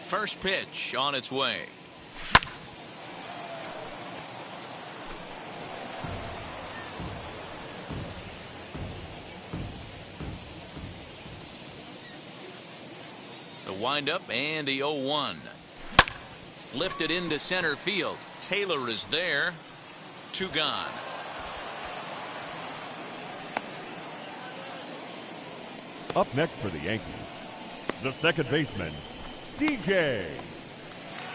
First pitch on its way. The windup and the 0-1. Lifted into center field. Taylor is there. 2 gone. Up next for the Yankees, the second baseman, DJ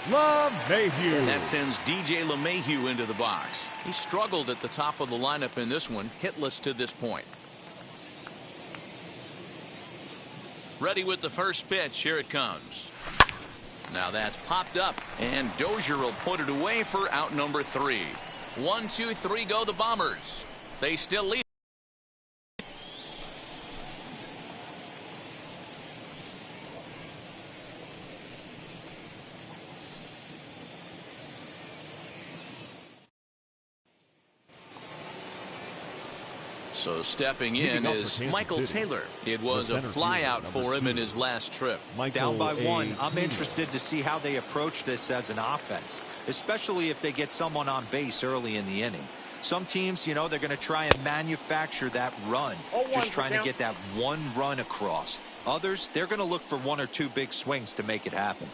LeMahieu. And that sends DJ LeMahieu into the box. He struggled at the top of the lineup in this one, hitless to this point. Ready with the first pitch. Here it comes. Now that's popped up, and Dozier will put it away for out number 3. 1, 2, 3 go the Bombers. They still lead. So stepping in is Michael Taylor. It was a flyout for him in his last trip. Down by 1. I'm interested to see how they approach this as an offense, especially if they get someone on base early in the inning. Some teams, you know, they're going to try and manufacture that run, just trying to get that one run across. Others, they're going to look for 1 or 2 big swings to make it happen.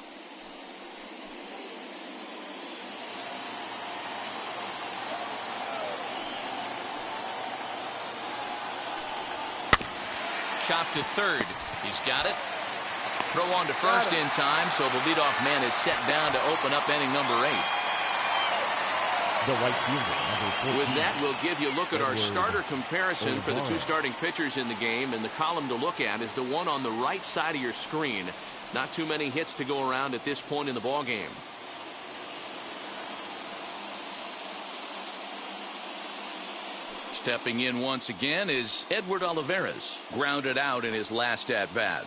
Chop to third. He's got it. Throw on to first in time, so the leadoff man is set down to open up inning number 8. The right fielder, number 14. With that, we'll give you a look at our starter comparison for the 2 starting pitchers in the game, and the column to look at is the one on the right side of your screen. Not too many hits to go around at this point in the ball game. Stepping in once again is Edward Olivares, grounded out in his last at-bat.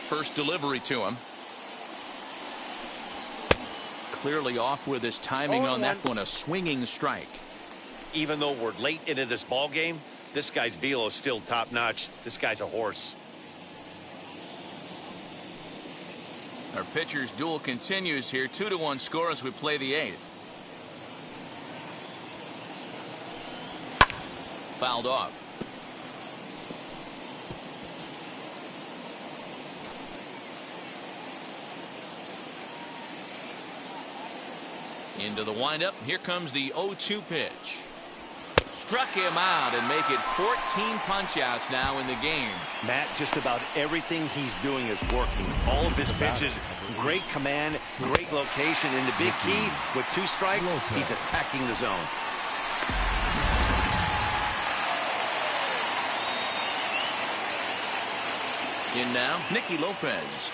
First delivery to him. Clearly off with his timing on that one, a swinging strike. Even though we're late into this ball game, this guy's velo is still top-notch. This guy's a horse. Our pitcher's duel continues here. 2-1 score as we play the 8th. Fouled off. Into the windup. Here comes the 0-2 pitch. Struck him out and make it 14 punch-outs now in the game. Matt, just about everything he's doing is working. All of his pitches, great command, great location. And the big key, with 2 strikes, he's attacking the zone. In now, Nicky Lopez.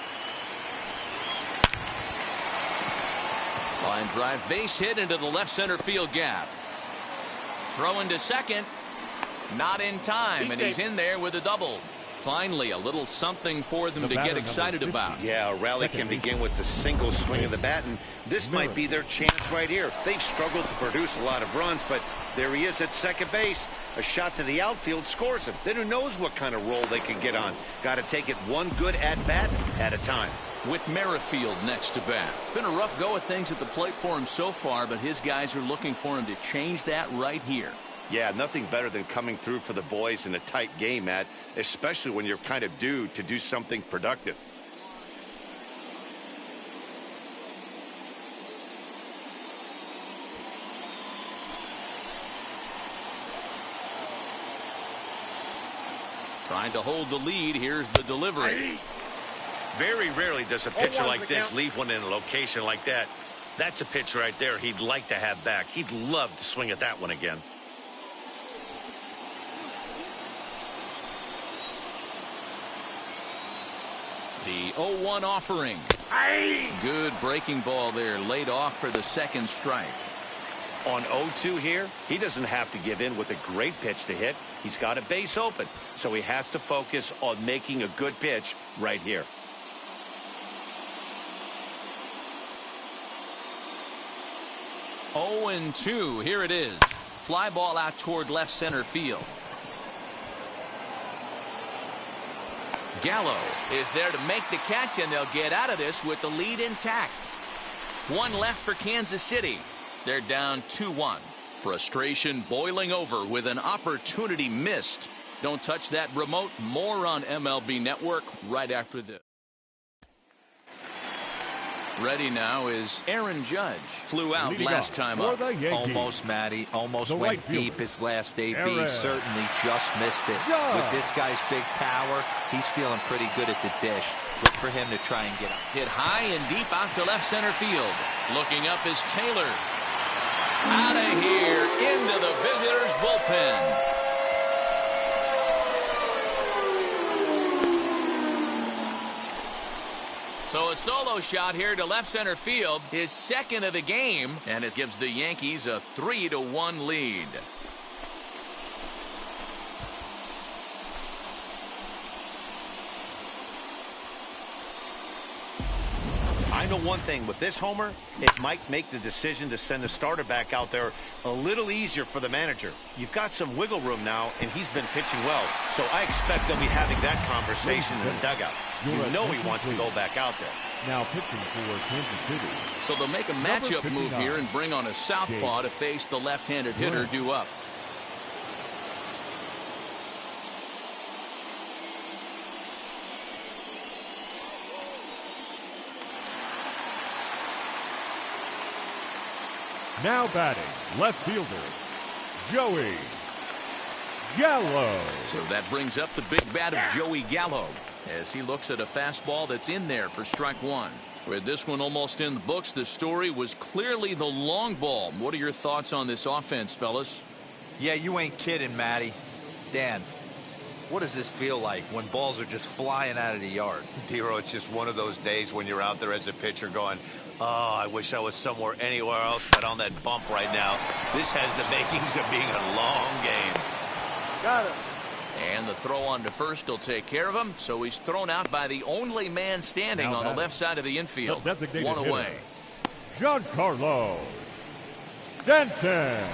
Line drive, base hit into the left center field gap. Throwing to second. Not in time, and he's in there with a double. Finally, a little something for them to get excited about. Yeah, a rally can begin with a single swing of the bat, and this might be their chance right here. They've struggled to produce a lot of runs, but there he is at second base. A shot to the outfield scores him. Then who knows what kind of role they can get on. Got to take it one good at-bat at a time. with Merrifield next to bat. It's been a rough go of things at the plate for him so far, but his guys are looking for him to change that right here. Yeah, nothing better than coming through for the boys in a tight game, Matt, especially when you're kind of due to do something productive. Trying to hold the lead. Here's the delivery. Very rarely does a pitcher like this leave one in a location like that. That's a pitch right there he'd like to have back. He'd love to swing at that one again. The 0-1 offering. Good breaking ball there, laid off for the second strike. On 0-2 here, he doesn't have to give in with a great pitch to hit. He's got a base open, so he has to focus on making a good pitch right here. Oh, 0-2. Here it is. Fly ball out toward left center field. Gallo is there to make the catch, and they'll get out of this with the lead intact. One left for Kansas City. They're down 2-1. Frustration boiling over with an opportunity missed. Don't touch that remote. More on MLB Network right after this. Ready now is Aaron Judge. Flew out last time up. Almost, Matty. Almost went deep his last AB. Aaron. Certainly just missed it. With this guy's big power, he's feeling pretty good at the dish. Look for him to try and get up. Hit high and deep out to left center field. Looking up is Taylor. Out of here into the visitors' bullpen. So a solo shot here to left center field, his second of the game, and it gives the Yankees a 3-1 lead. I know one thing with this homer, it might make the decision to send the starter back out there a little easier for the manager. You've got some wiggle room now, and he's been pitching well, so I expect they'll be having that conversation in the dugout. You know he wants to go back out there. Now pitching for Kansas City. So they'll make a matchup move here and bring on a southpaw to face the left-handed hitter due up. Now batting, left fielder, Joey Gallo. So that brings up the big bat of Joey Gallo as he looks at a fastball that's in there for strike one. With this one almost in the books, the story was clearly the long ball. What are your thoughts on this offense, fellas? Yeah, you ain't kidding, Matty. Dan, what does this feel like when balls are just flying out of the yard? Dero, it's just one of those days when you're out there as a pitcher going, oh, I wish I was somewhere anywhere else but on that bump right now. This has the makings of being a long game. Got it. And the throw on to first will take care of him. So he's thrown out by the only man standing on the left side of the infield. One away. Giancarlo Stanton.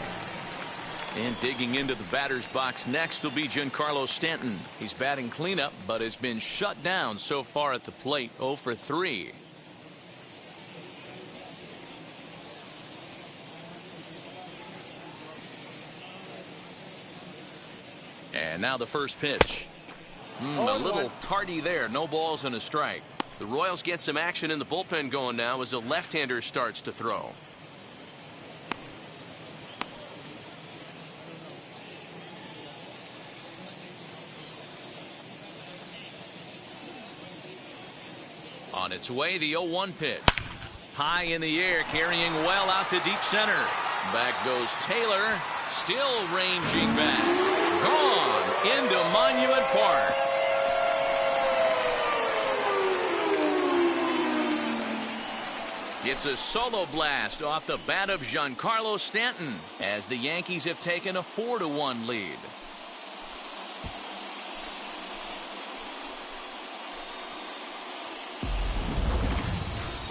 And digging into the batter's box next will be Giancarlo Stanton. He's batting cleanup, but has been shut down so far at the plate. 0 for 3. And now the first pitch. A little tardy there. No balls and a strike. The Royals get some action in the bullpen going now as a left-hander starts to throw. On its way, the 0-1 pitch. High in the air, carrying well out to deep center. Back goes Taylor, still ranging back. Gone into Monument Park. It's a solo blast off the bat of Giancarlo Stanton as the Yankees have taken a 4-1 lead.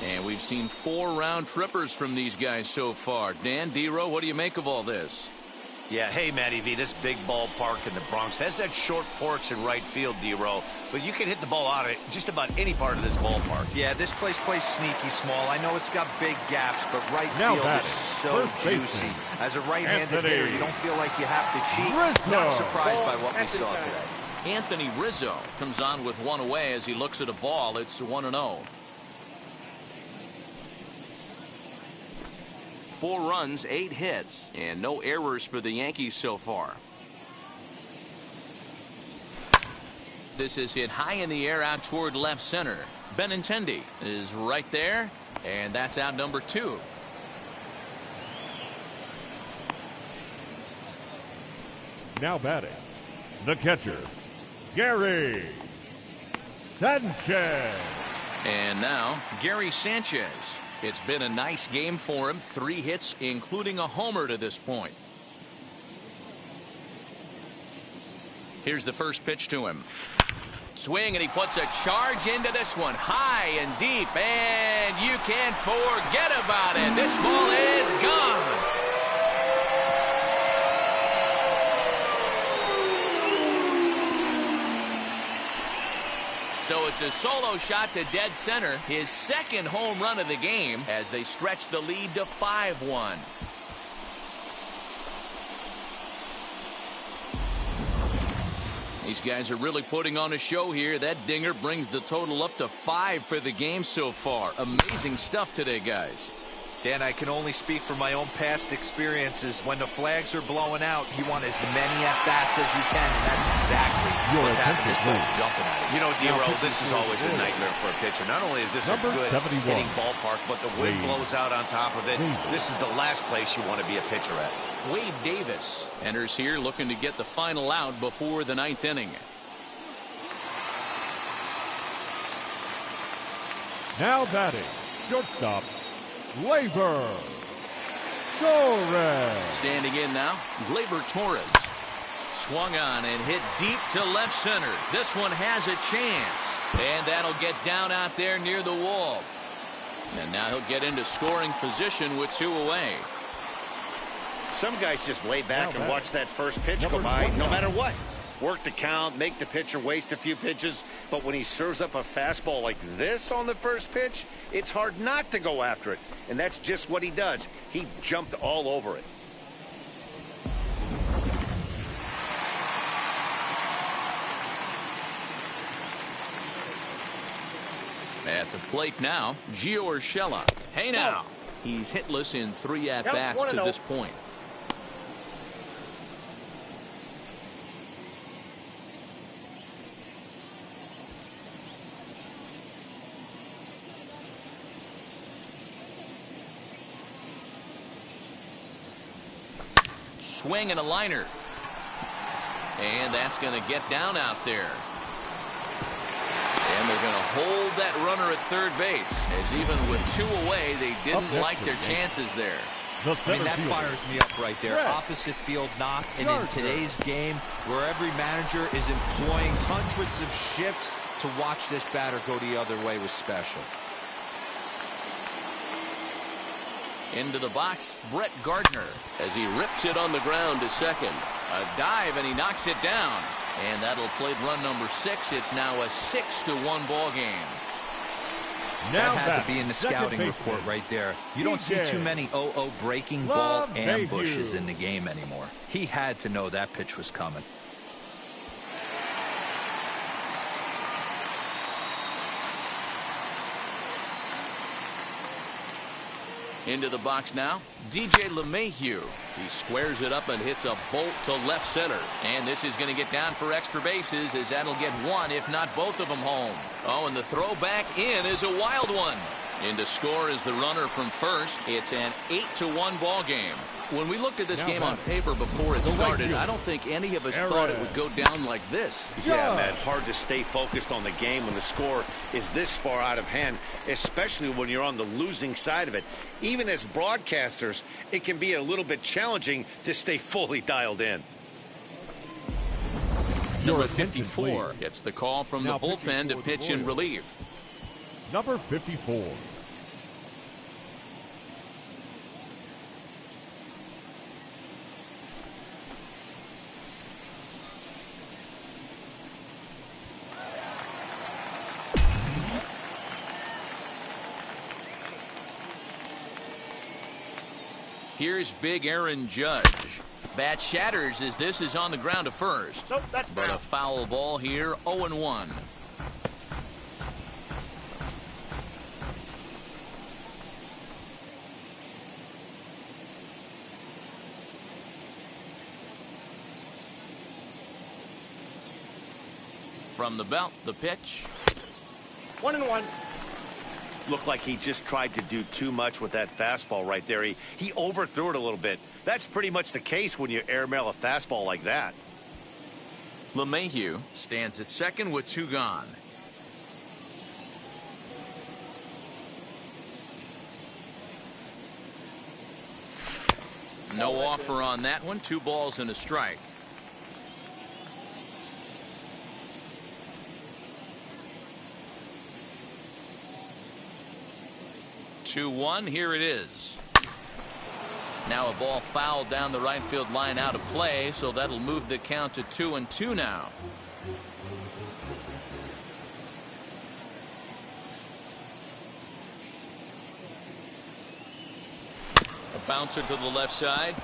And we've seen 4 round trippers from these guys so far. Dan, Dero, what do you make of all this? Yeah, hey, Matty V, this big ballpark in the Bronx has that short porch in right field, D-Row, but you can hit the ball out of just about any part of this ballpark. Yeah, this place plays sneaky small. I know it's got big gaps, but right Now field batting, is so first juicy. baseman, As a right-handed Anthony hitter, you don't feel like you have to cheat. Rizzo. Not surprised by what we Anthony saw time. today. Anthony Rizzo comes on with one away as he looks at a ball. It's 1-0. 4 runs, 8 hits, and no errors for the Yankees so far. This is hit high in the air out toward left center. Benintendi is right there, and that's out number 2. Now batting, the catcher, Gary Sanchez. And now, Gary Sanchez. It's been a nice game for him. 3 hits, including a homer to this point. Here's the first pitch to him. Swing, and he puts a charge into this one. High and deep, and you can't forget about it. This ball is gone. So it's a solo shot to dead center, his second home run of the game as they stretch the lead to 5-1. These guys are really putting on a show here. That dinger brings the total up to 5 for the game so far. Amazing stuff today, guys. Dan, I can only speak from my own past experiences. When the flags are blowing out, you want as many at-bats as you can, and that's exactly what's happening. This ball's jumping at it. You know, D-Row, this is always a nightmare for a pitcher. Not only is this Number a good 71. hitting ballpark, but the wind Wade. blows out on top of it. This is the last place you want to be a pitcher at. Wade Davis enters here looking to get the final out before the 9th inning. Now batting, shortstop, Gleyber Torres. Standing in now, Gleyber Torres. Swung on and hit deep to left center. This one has a chance. And that'll get down out there near the wall. And now he'll get into scoring position with 2 away. Some guys just lay back Now and watch that first pitch go Number by, 29. no matter what. Work the count, make the pitcher waste a few pitches, but when he serves up a fastball like this on the first pitch, it's hard not to go after it. And that's just what he does. He jumped all over it. At the plate now, Gio Urshela. Hey now. He's hitless in 3 at-bats to this point. Swing and a liner. And that's going to get down out there. And they're going to hold that runner at third base, as even with 2 away, they didn't like their chances there. I mean, that fires me up right there. Opposite field knock, and in today's game, where every manager is employing hundreds of shifts, to watch this batter go the other way was special. Into the box, Brett Gardner, as he rips it on the ground to second. A dive, and he knocks it down. And that'll play run number 6. It's now a 6-1 ball game. That had to be in the scouting report right there. You don't see too many 0-0 breaking ball ambushes in the game anymore. He had to know that pitch was coming. Into the box now, DJ LeMahieu. He squares it up and hits a bolt to left center. And this is going to get down for extra bases, as that'll get 1, if not both of them, home. Oh, and the throw back in is a wild one. In to score is the runner from first. It's an 8-1 ball game. When we looked at this game on paper before it started, I don't think any of us thought it would go down like this. Yeah, man, hard to stay focused on the game when the score is this far out of hand, especially when you're on the losing side of it. Even as broadcasters, it can be a little bit challenging to stay fully dialed in. Number 54 gets the call from the bullpen to pitch in relief. Number 54. Here's big Aaron Judge. Bat shatters as this is on the ground to first. Nope, that's But a foul ball here, 0-1. From the belt, the pitch. 1-1. Looked like he just tried to do too much with that fastball right there. He overthrew it a little bit. That's pretty much the case when you airmail a fastball like that. LeMahieu stands at second with 2 gone. No offer on that one. 2 balls and a strike. Here it is. Now a ball fouled down the right field line out of play, so that'll move the count to 2-2 now. A bouncer to the left side.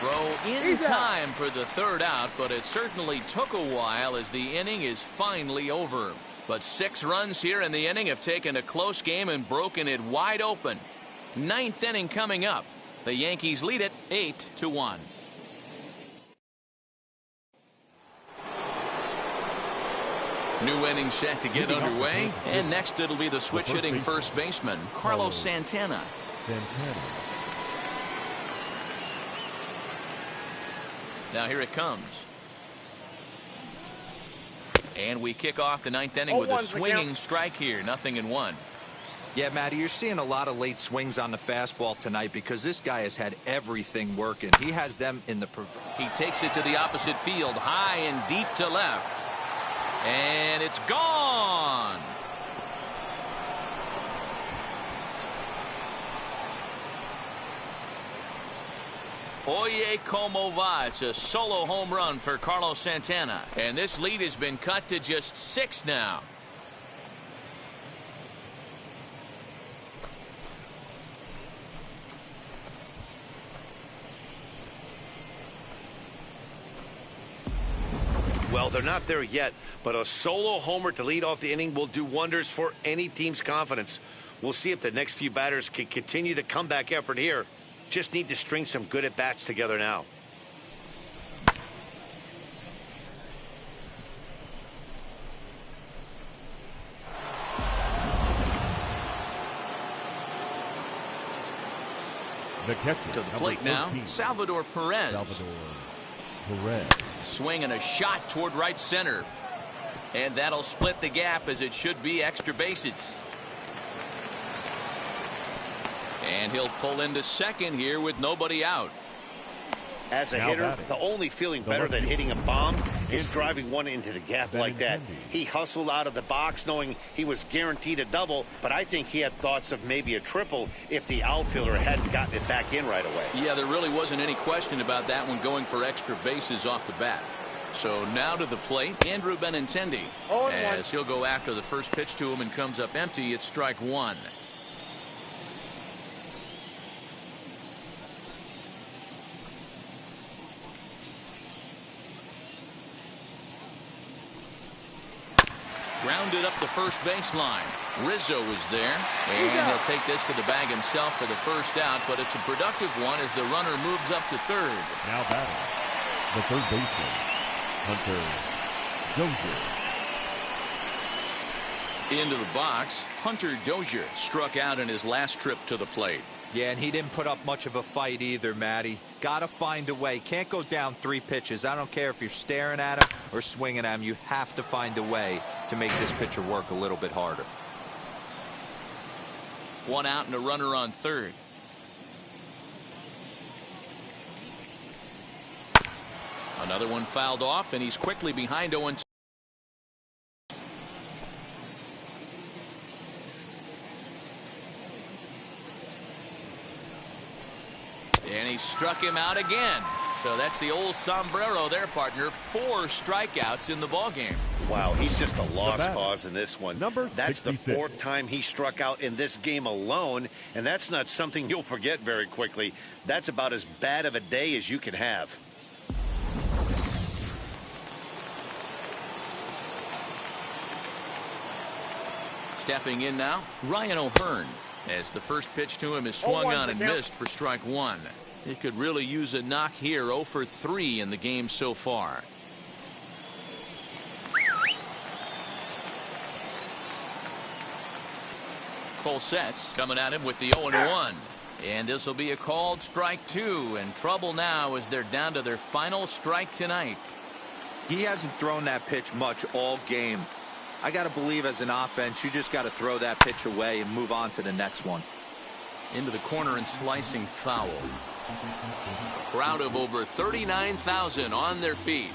Throw in time for the 3rd out, but it certainly took a while as the inning is finally over. But 6 runs here in the inning have taken a close game and broken it wide open. 9th inning coming up. The Yankees lead it 8-1. New inning set to get underway, and next it'll be the switch hitting first baseman, Carlos Santana. Now here it comes. And we kick off the 9th inning with a swinging strike here. 0-1. Yeah, Matty, you're seeing a lot of late swings on the fastball tonight because this guy has had everything working. He has them in the... He takes it to the opposite field, high and deep to left. And it's gone. Oye como va. It's a solo home run for Carlos Santana. And this lead has been cut to just 6 now. Well, they're not there yet, but a solo homer to lead off the inning will do wonders for any team's confidence. We'll see if the next few batters can continue the comeback effort here. Just need to string some good at-bats together now. The catcher to the plate now, Salvador Perez. Swing and a shot toward right center. And that'll split the gap as it should be extra bases. And he'll pull into second here with nobody out. As a hitter, the only feeling better than hitting a bomb is driving one into the gap like that. He hustled out of the box knowing he was guaranteed a double, but I think he had thoughts of maybe a triple if the outfielder hadn't gotten it back in right away. Yeah, there really wasn't any question about that one going for extra bases off the bat. So now to the plate, Andrew Benintendi. As he'll go after the first pitch to him and comes up empty, it's strike 1. Grounded up the first baseline. Rizzo is there, and he'll take this to the bag himself for the first out, but it's a productive one as the runner moves up to third. Now batting, the third baseman, Hunter Dozier. Into the box, Hunter Dozier struck out in his last trip to the plate. Yeah, and he didn't put up much of a fight either, Matty. Gotta find a way. Can't go down 3 pitches. I don't care if you're staring at him or swinging at him. You have to find a way to make this pitcher work a little bit harder. 1 out and a runner on third. Another one fouled off, and he's quickly behind 0-2. And he struck him out again. So that's the old sombrero there, partner. 4 strikeouts in the ballgame. Wow, he's just a lost batter, cause in this one. number That's 66. the 4th time he struck out in this game alone, and that's not something you'll forget very quickly. That's about as bad of a day as you can have. Stepping in now, Ryan O'Hearn, as the first pitch to him is swung on and missed for strike 1. He could really use a knock here. 0 for 3 in the game so far. Cole sets, coming at him with the 0-1. And this will be a called strike 2. And trouble now as they're down to their final strike tonight. He hasn't thrown that pitch much all game. I got to believe as an offense, you just got to throw that pitch away and move on to the next one. Into the corner and slicing foul. A crowd of over 39,000 on their feet.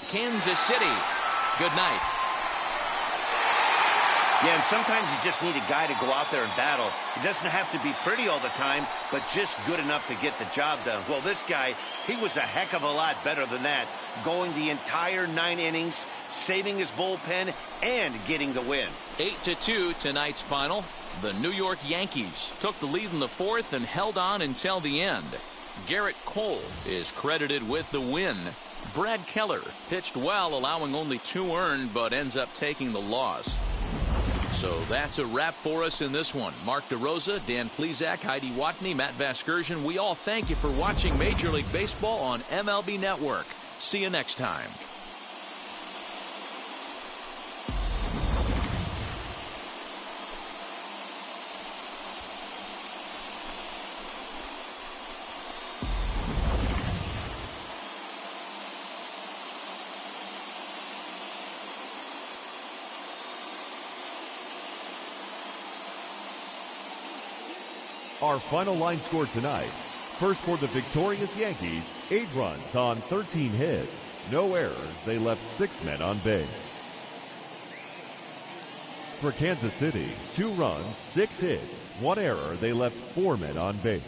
Kansas City, good night. Yeah, and sometimes you just need a guy to go out there and battle. He doesn't have to be pretty all the time, but just good enough to get the job done. Well, this guy, he was a heck of a lot better than that, going the entire 9 innings, saving his bullpen, and getting the win. 8-2 tonight's final. The New York Yankees took the lead in the 4th and held on until the end. Garrett Cole is credited with the win. Brad Keller pitched well, allowing only 2 earned, but ends up taking the loss. So that's a wrap for us in this one. Mark DeRosa, Dan Plezak, Heidi Watney, Matt Vasgersian. We all thank you for watching Major League Baseball on MLB Network. See you next time. Our final line score tonight. First for the victorious Yankees, 8 runs on 13 hits. No errors. They left 6 men on base. For Kansas City, 2 runs, 6 hits, 1 error. They left 4 men on base.